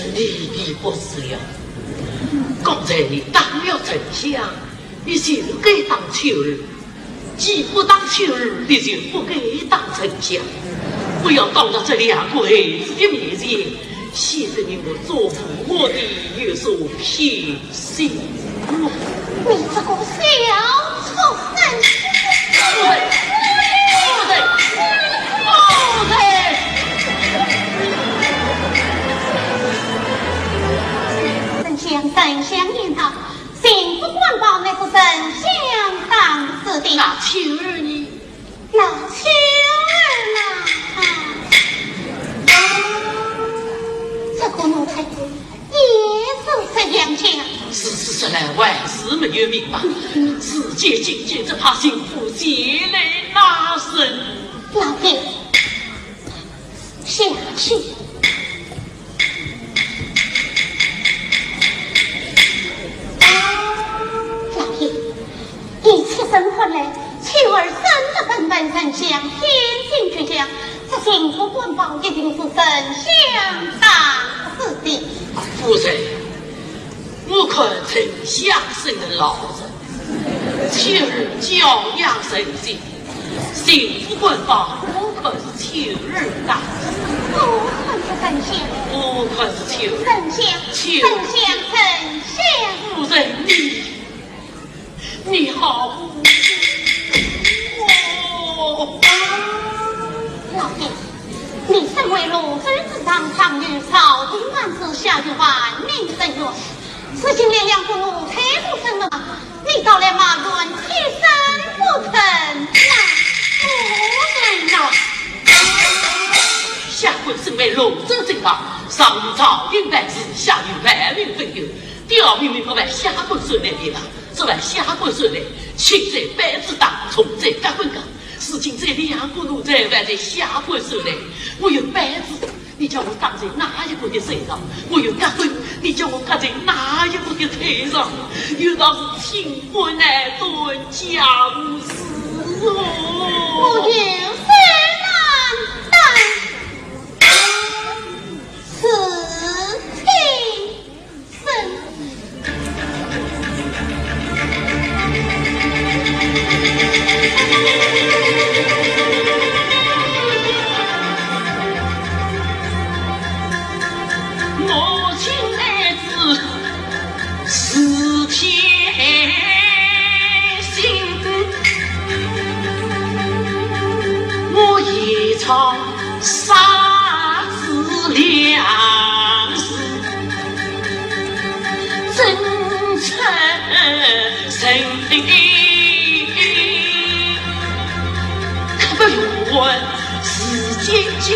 是你的不是了。刚才你当了丞相，你就该当秋儿；既不当秋儿，你就不该当丞相。不要当着这两个孩子的面前，显得你我做父母的有所偏心。你这个小丑男！不对，不对，不对！丞相言道，幸福官报乃是丞相当此的。那秋儿呢？老秋儿呐，这个奴才也是这样讲。事实来，万事没有明白，世界境界只怕幸福节来拉伸。老爷，下去。老爷，一起生活来，秋儿真的本本丞相，天性倔强，这幸福官报一定是丞相当此的。夫人，我看丞相生的老人，秋儿教养神性，幸福官报我可是秋儿当。我看是丞相，我可是秋儿。丞相，丞相，丞相。夫人，你好无辜。老爷，你身为罗织之长，常与朝廷万事下于万民深远，此情连两个奴才都生了，你到了马乱，替身不成夫人呐！下官身为罗织之长，上于朝廷办事，下于万民分忧，调明明白白，下官顺来的吧？这晚下官顺来，亲在班子当，从在各分岗。事情这两个奴才还在下官手内，我有班子，你叫我当在哪一个的身上？我有各分，你叫我搁在哪一个的腿上？有道是清官难断家务事我有事难担，此情深。我亲儿子是天心，我一场杀子良师，真诚神可不用世间经。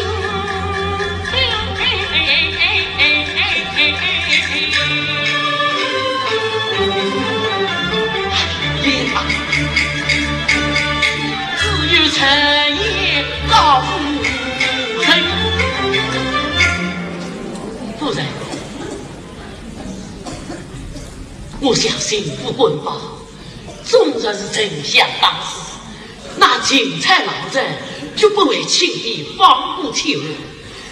只有陈爷告夫人，夫人，我相信不官报，纵然是丞相当时，那钦差老人绝不会轻易放过秋儿。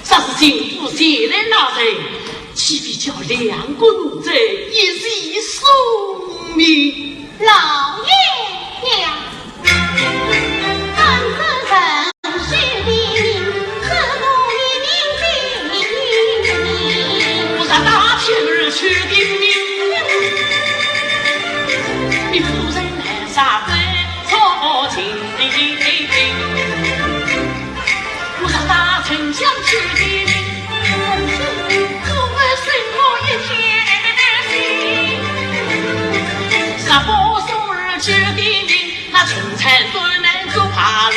啥是政府前来拿人，岂必叫两个奴才一起送命？老爷娘，俺是人须的命，是奴的命的。我让大秋儿去的命，你夫人来杀官错情，我让大丞相去的命，我生我一片心。杀包送儿去的命，那穷惨多难做怕人，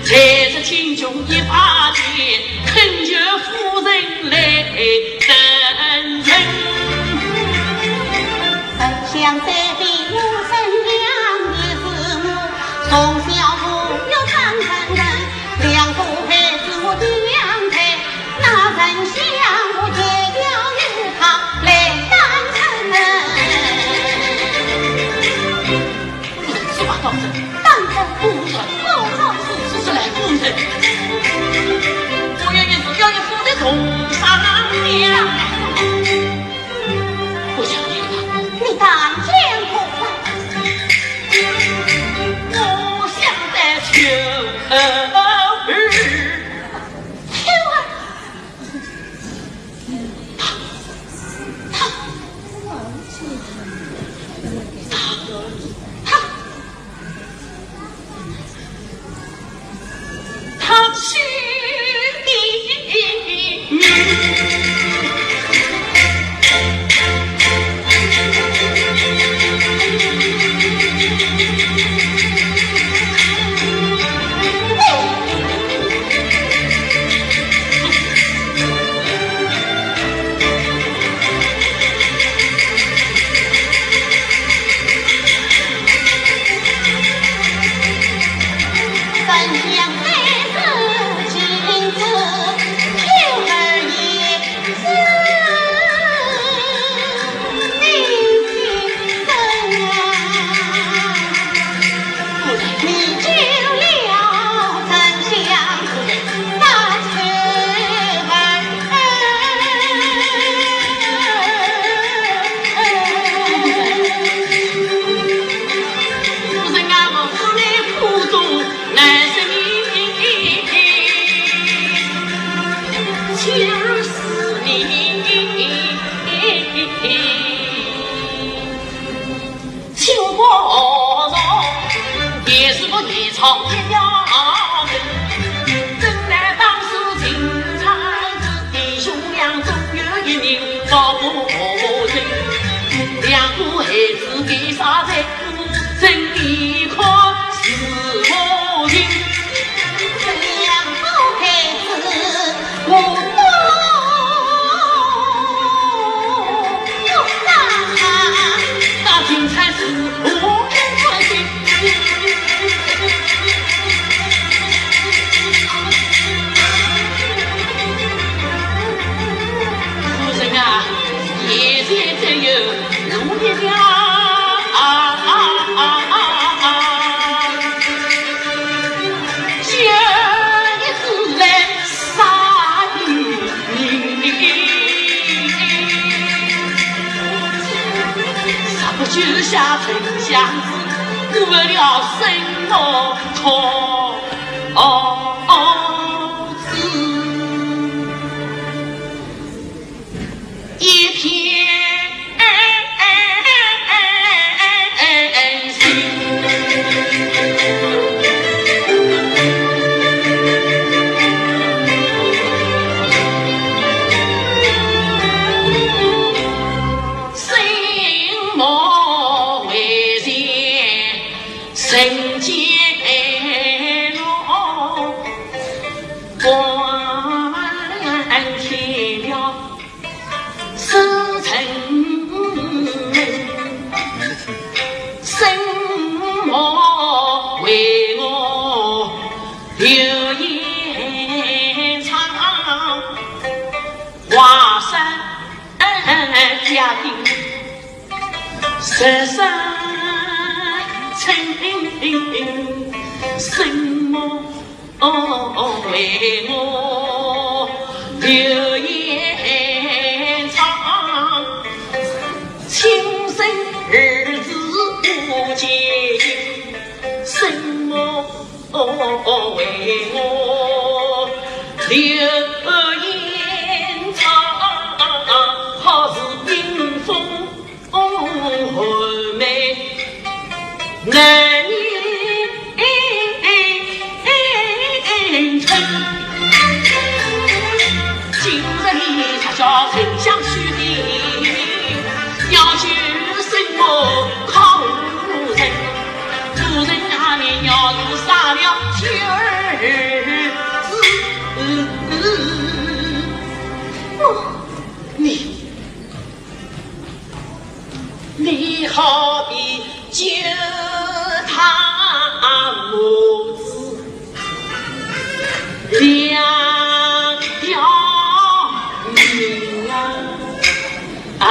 才是亲穷一把钱，恳求夫人来等人。丞相在的我生两的子母，从小不有三等人，两个孩子我的两胎，那丞相我结了与他来当成人。说话当真，当真夫人，说是来夫人，我愿意是要你夫的同上娘。朝天要真来当时情长子弟兄俩终有一名保不成，两个孩子给啥在真一颗是我心，两个孩子我那精彩是我跟关心。夫人啊，夜间只有如一条想一次来杀你。不就下丞相子，为了生活托子，一片心。人间路，关天了是城门，什么为我留言长？华山家庭十三。什么为我留言长？亲生儿子不结，什么为我留言长？好似冰封寒梅。男女春，今日里他叫丞相须的，要求什么靠夫人，夫人那里要是杀了妻儿子，你好比救他母子两条命啊！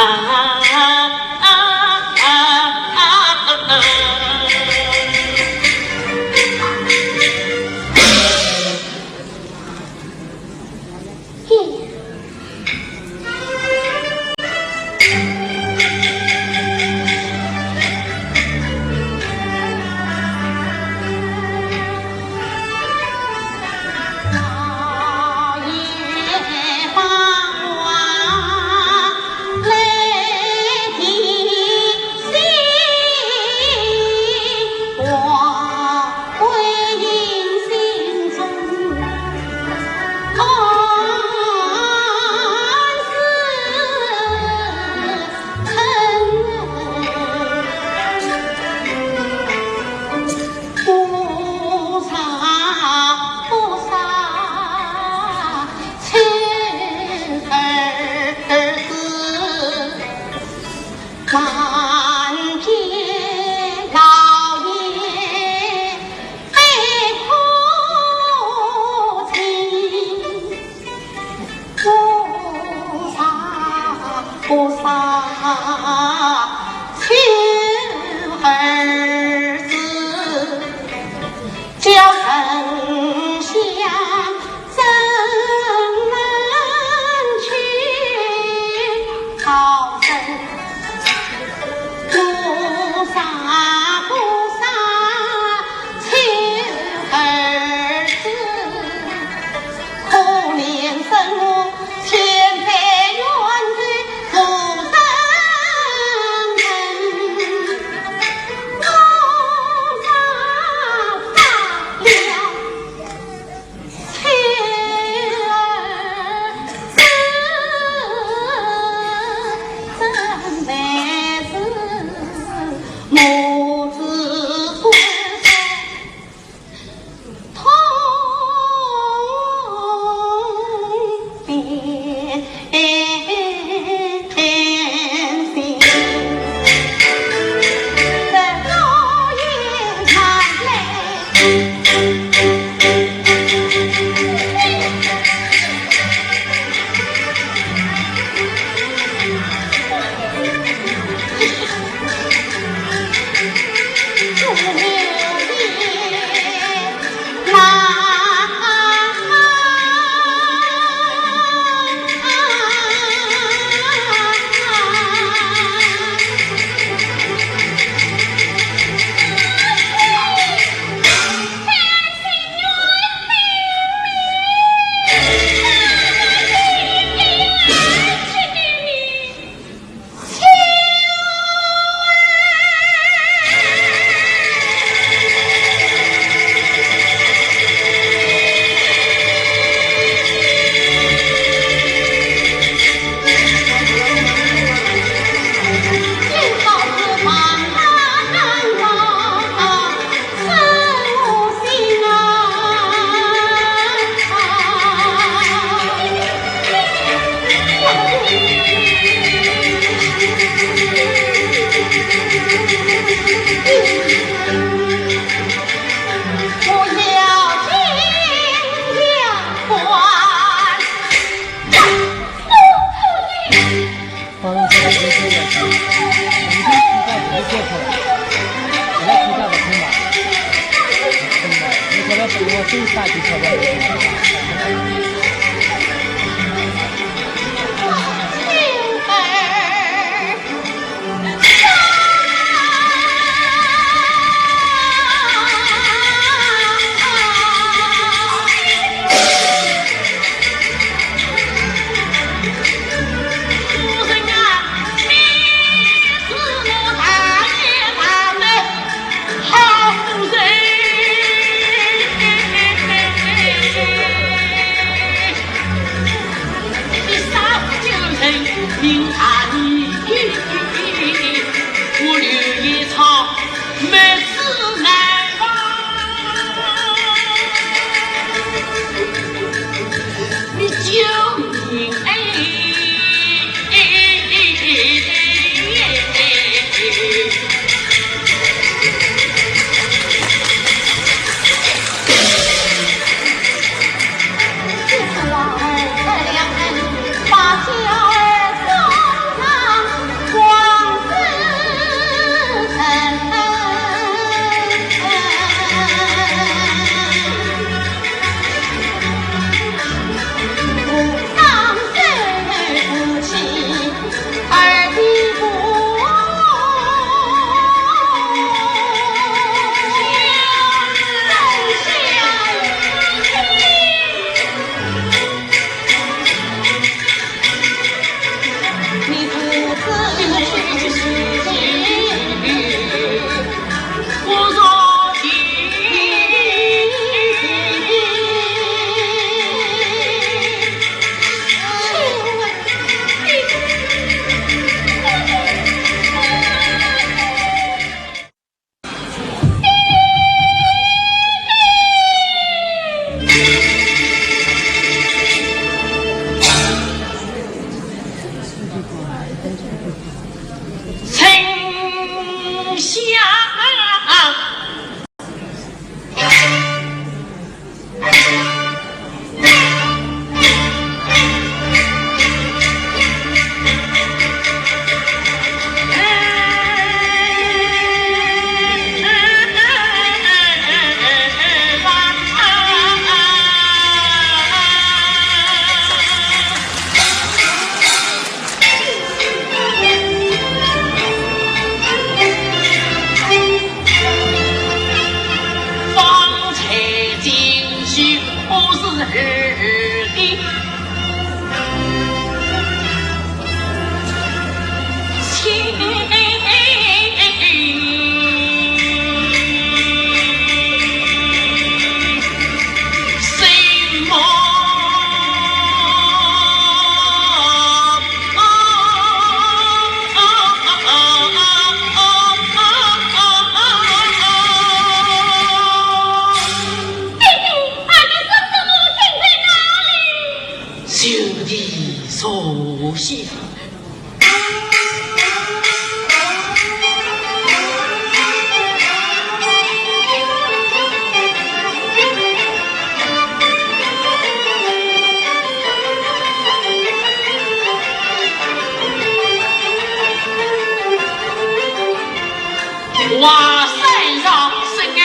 哇山上是个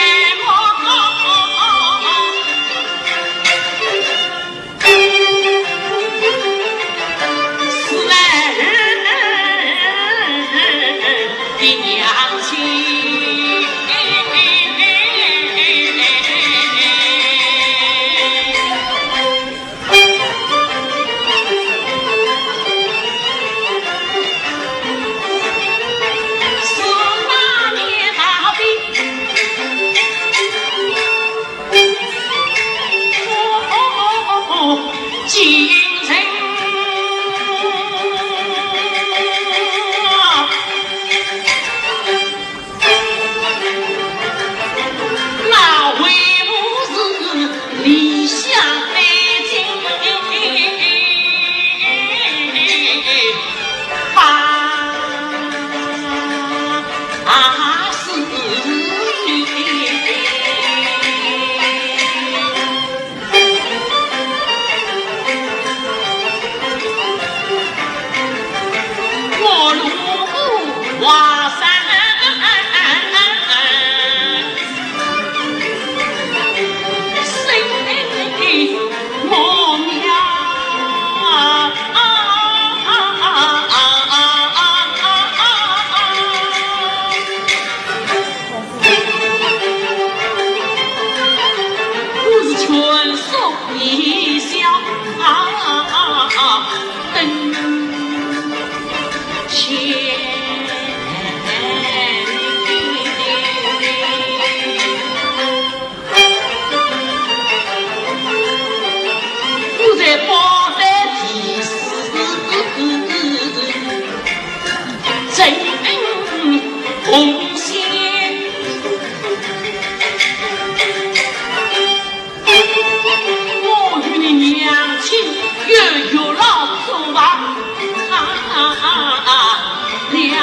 是男人的娘亲。京城那回不是理想的情，把是等千里。我在宝山祭祀真红线，我与你娘亲有老走吧，两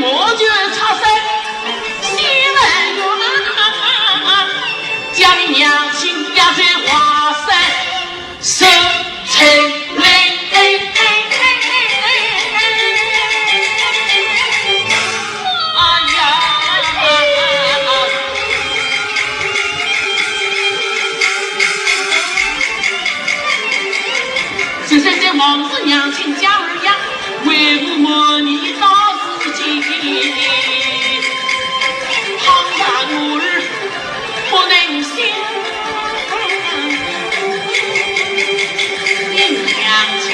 我就插身，西门家里娘亲压在华山，手成泪。哎呀！现在在望着娘亲家儿呀，为我模拟到。庞大女儿不能行，你娘亲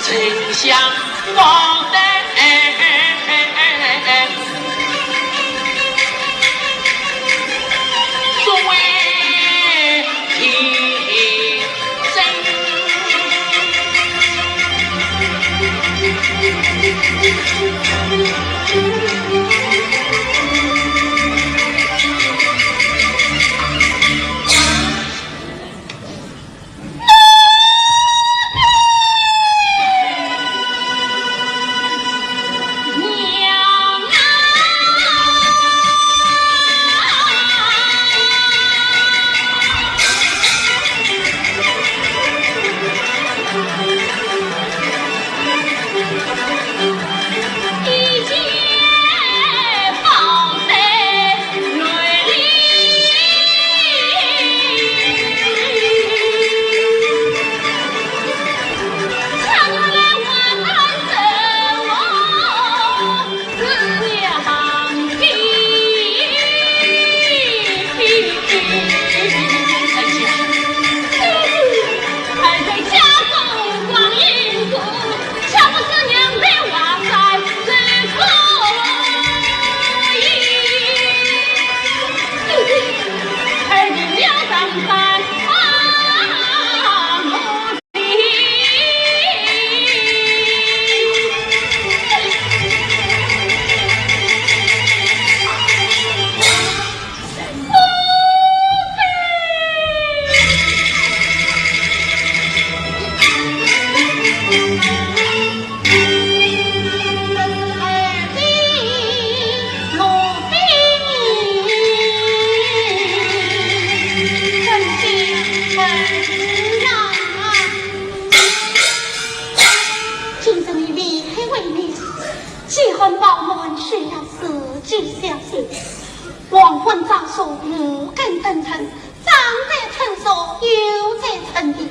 真想报答，作为替身。黄昏早熟，木根腾腾，长在成熟，又在成地。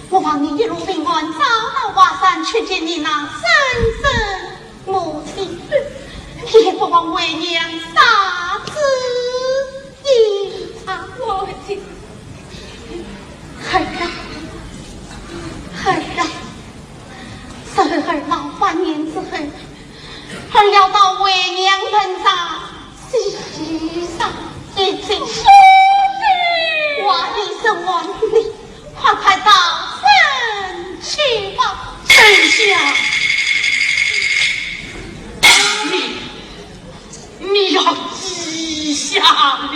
我望你一路平安，找到华山，去见你那生身母亲，也不忘为娘杀子一场。母亲，孩儿，儿老半年之后，儿要到为娘身上洗上一次。我一声望你，快到身去吧。丞相，你要记下了。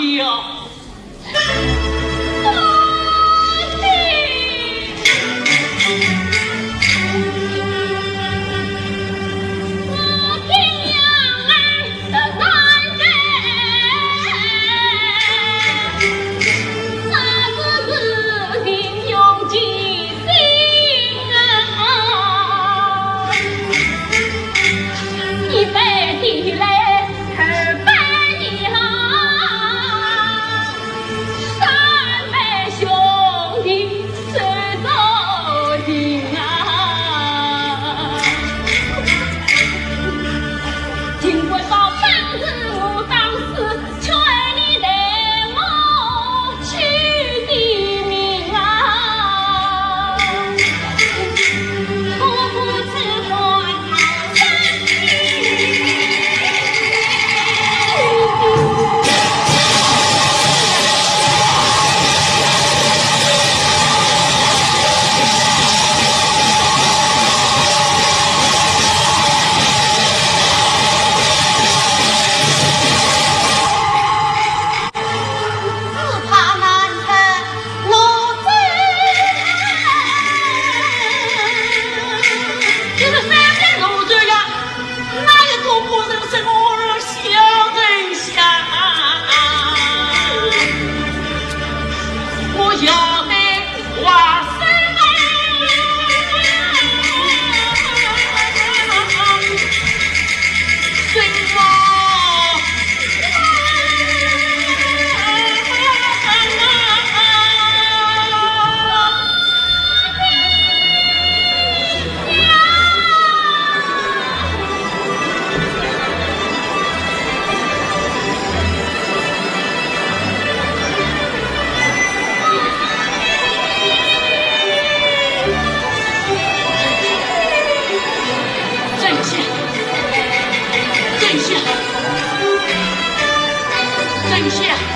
真相，真相。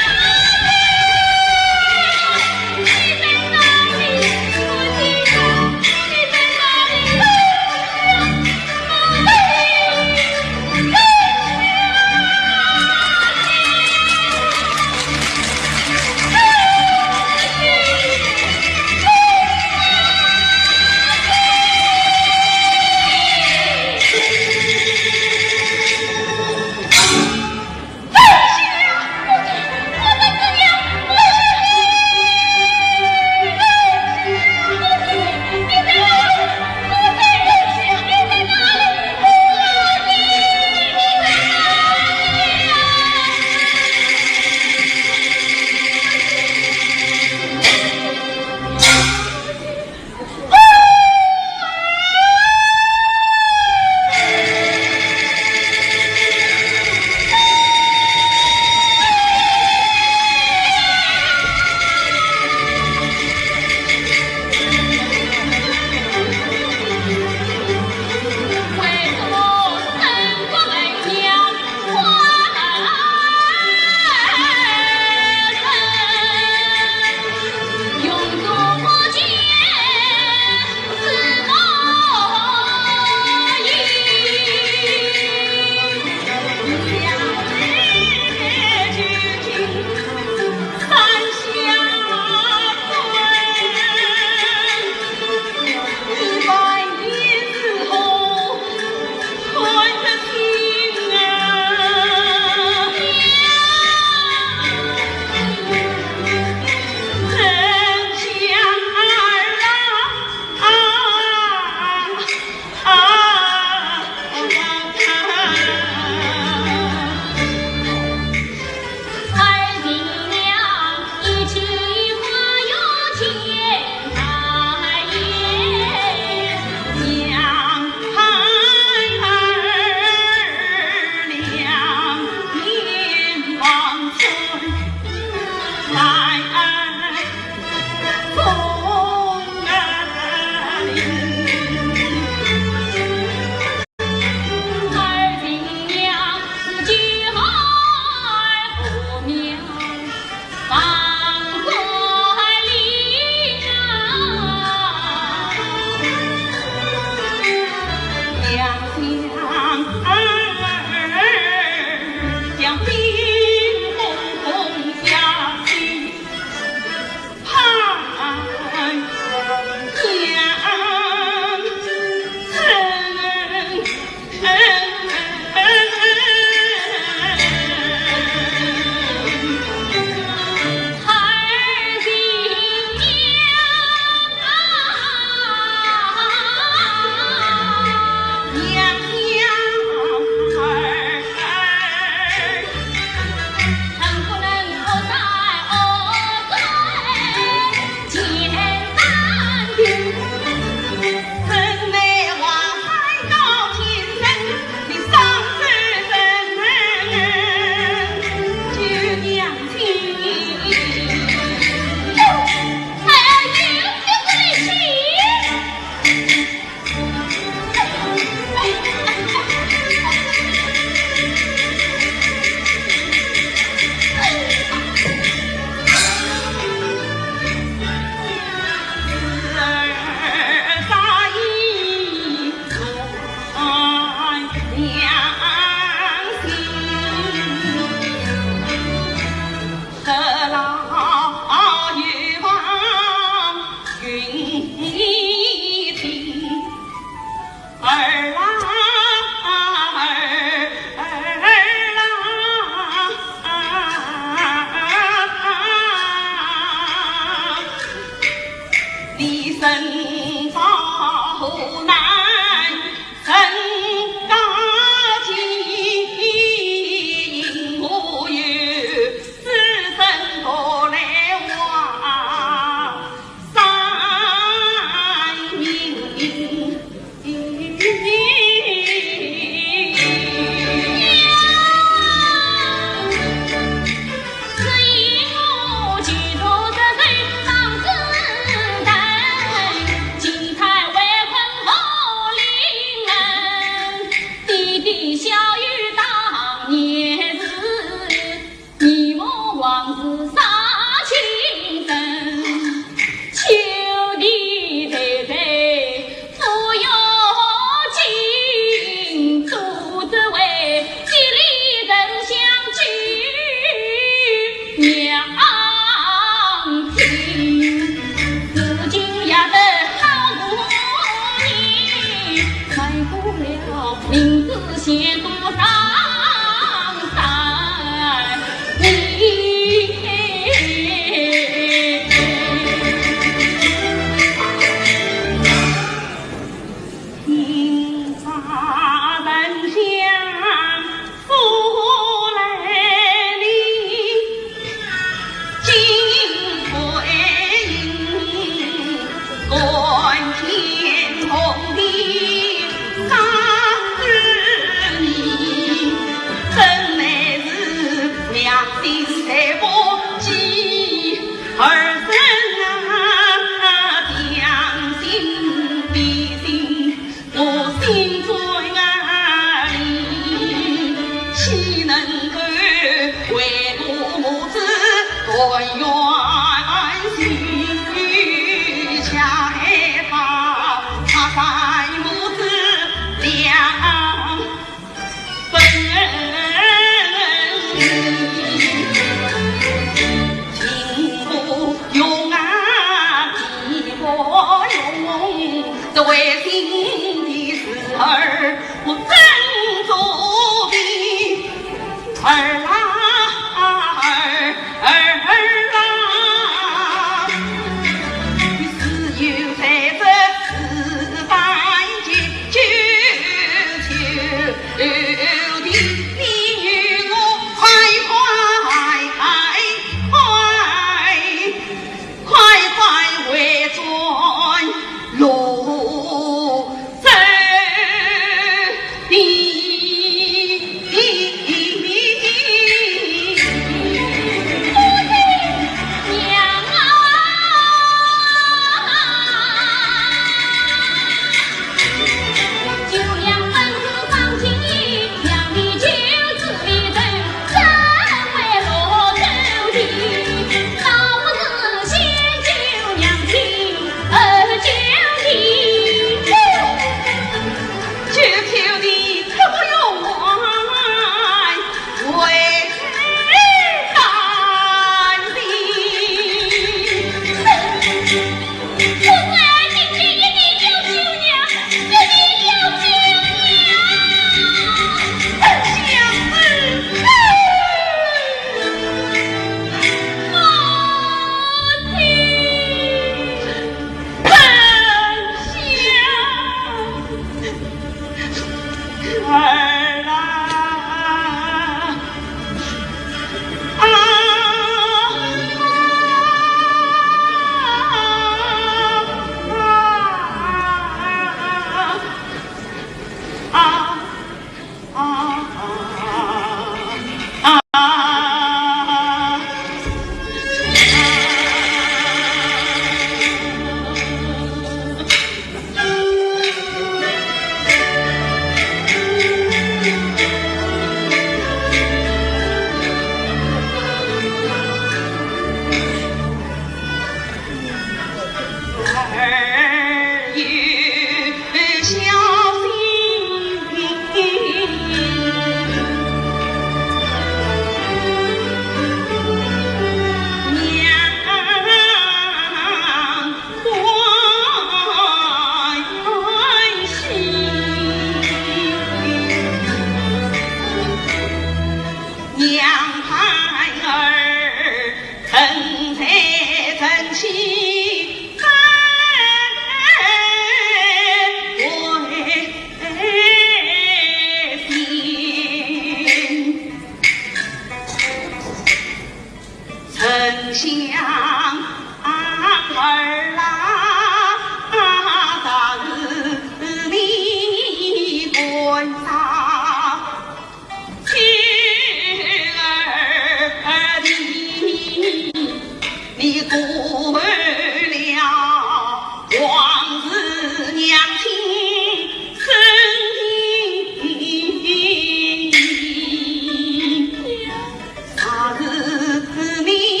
你。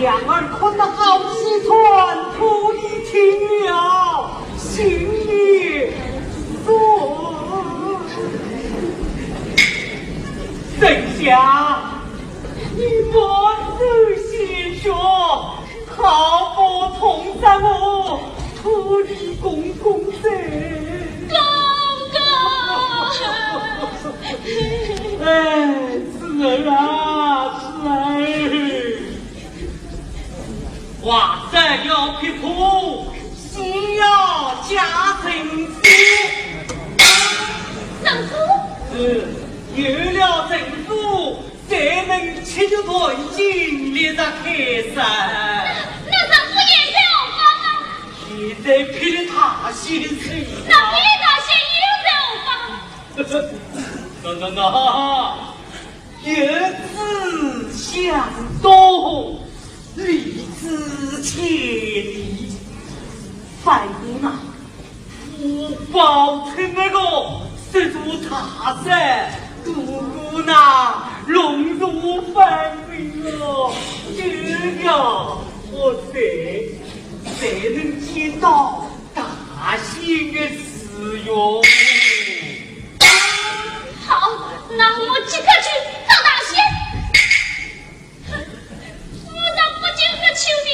两儿困得好气喘，徒弟听了，心里说：丞相，你莫自心说，好不同在我徒弟公公者。哎，此儿啊，此儿，话虽要撇谱，心要加政府。政府？有了政府，才能切就推进列在开山。那政府也在何方啊？现在撇得他心碎。那撇他心又在何方？言之相多，理之千里。反正啊，福报成那个失足他山，姑姑那龙入翻飞了，这样我才能见到大兴的使用。好，那我即刻去找大仙。我那不敬的求你，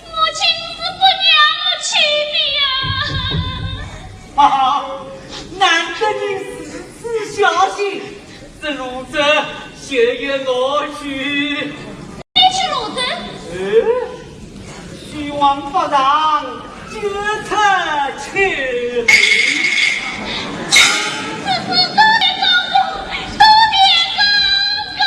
母亲是不让我去的呀。啊，难得你如此小心，这路子就由我去。你去路子？希望不让决策去。这是多点高公，多点高公。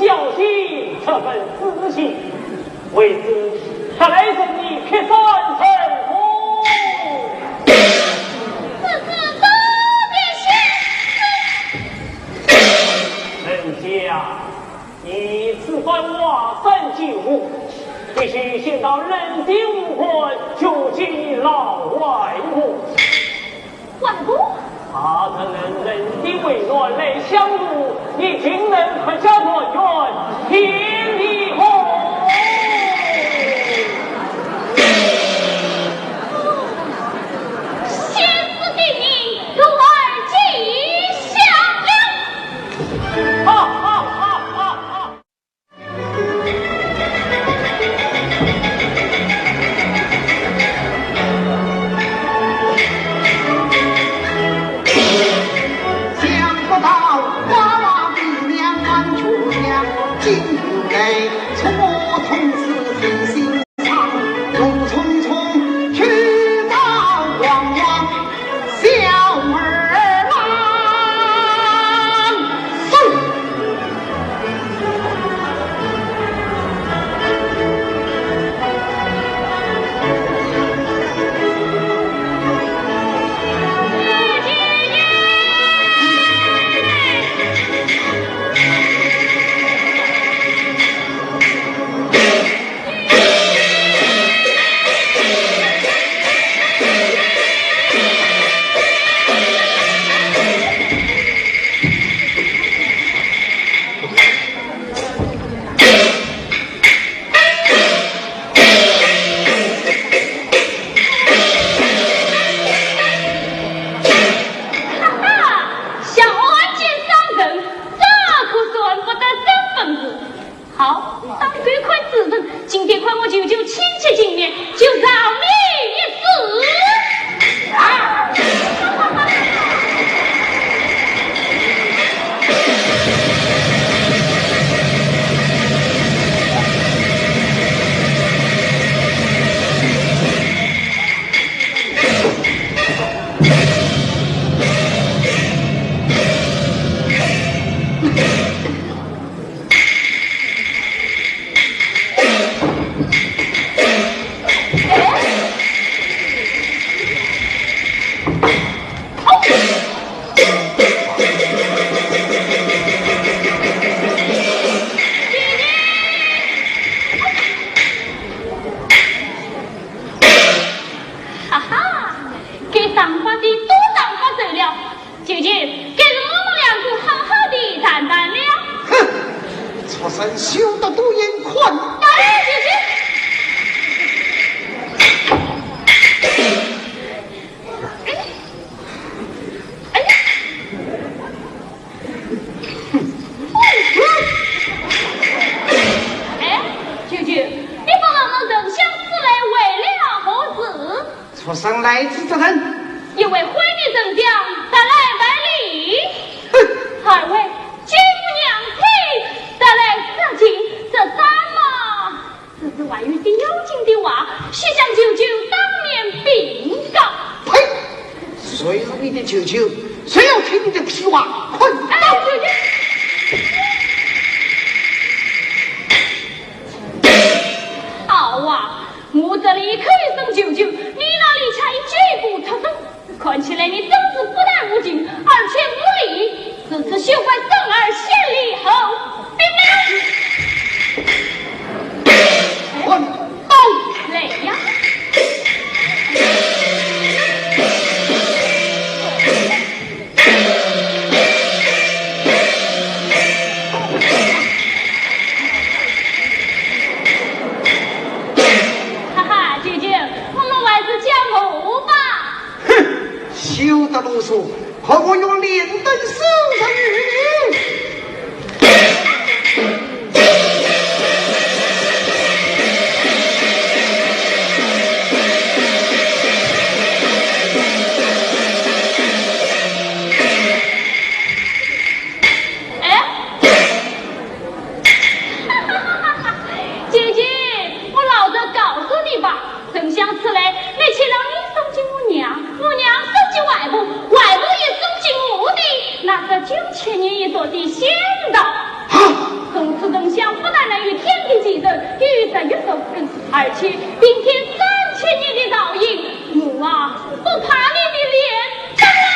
小心这份私信，为此再赠你撇3成功。此次多变人家你此番瓦三进屋，必须先到人丁武官救济老外婆。外公，他怎能人丁为乱来相助，你竟能和家团圆天地红。先死定你，徒儿计相争。哈哈哈哈哈！想不到娃娃比两岸姑娘今来错从此心心上，怒匆匆去找汪汪小儿郎。嗖！修得独眼宽大姐姐。出生来自这人，一位徽帝正将带来百里，二位君母娘亲带来色情，这三嘛，这是外遇的妖精的娃，须将舅舅当面禀告。呸！谁是你的舅舅？谁要听你的屁话？混蛋！舅舅。好啊，我这里可以送舅舅，你那里才绝不出声。看起来你真是不但无敬，而且无礼。这次学会生儿献礼后，禀混蛋！来呀！休得啰嗦，可我用连灯手上与姐姐，我老着告诉你吧，正想此来，那且让你送进我娘，我娘送进外婆，外婆也送进我的，那个9千年而且并添3000年的烙印，我啊不怕你的脸灯喽。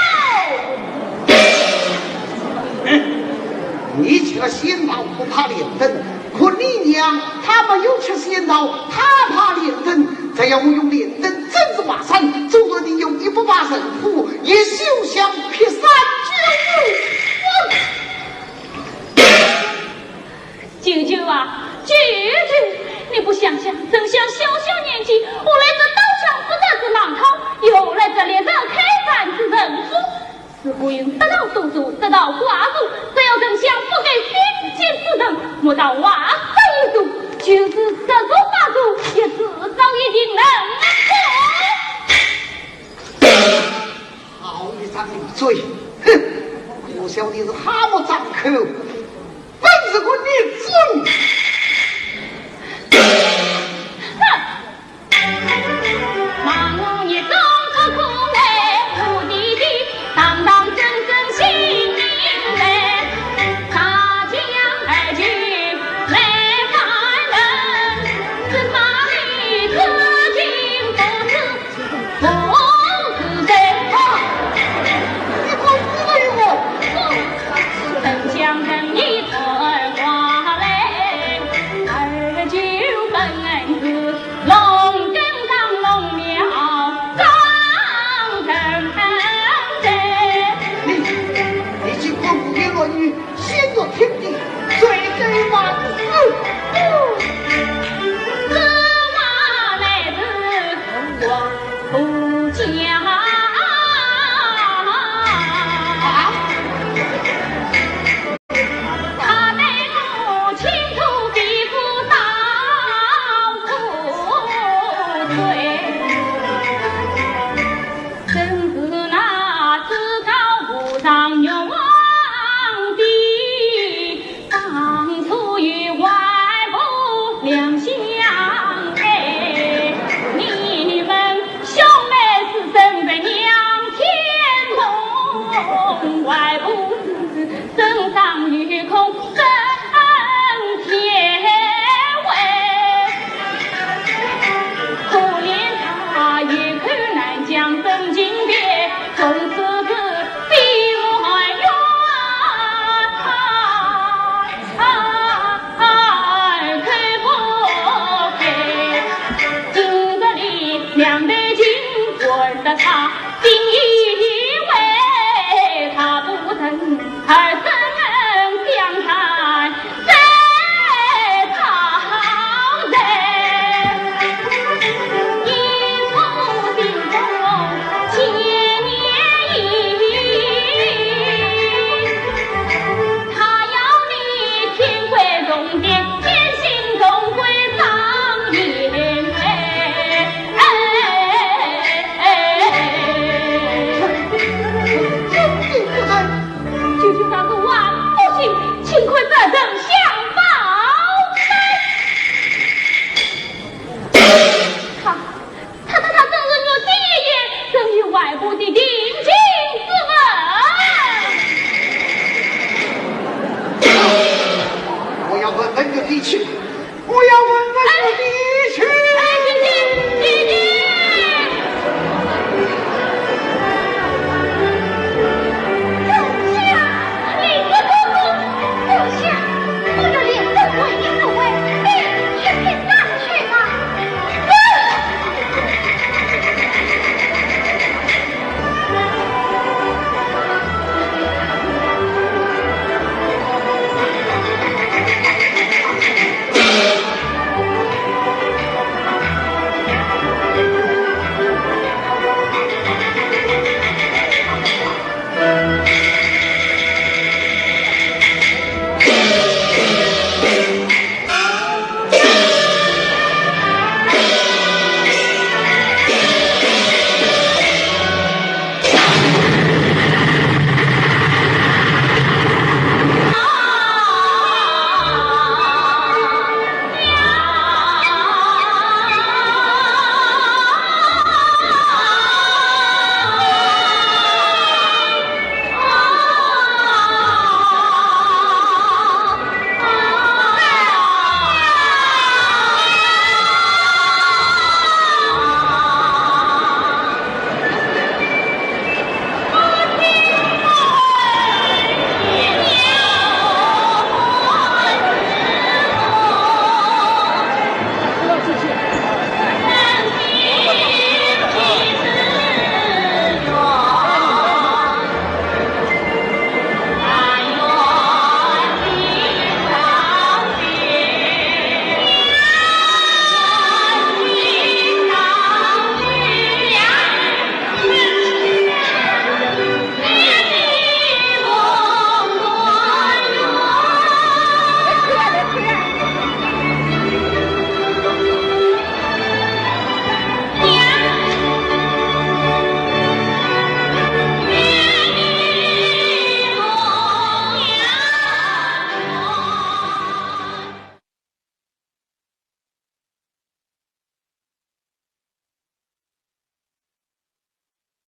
你吃仙桃不怕脸灯，可你娘她没有吃仙桃，她怕脸灯。再要我用脸灯镇子华山，总得你用一不把神父也休想撇3舅舅啊，舅舅，你不想想，真想小小年纪，我来这刀枪不得之浪头，又来这列这开山之人夫，是不应得到读书，得到寡妇，只要真想不给天前之人，莫到瓦这一族，就是10族8族，也至少一定能过。好一张嘴，哼！我晓得是哈么张口，本是个逆子。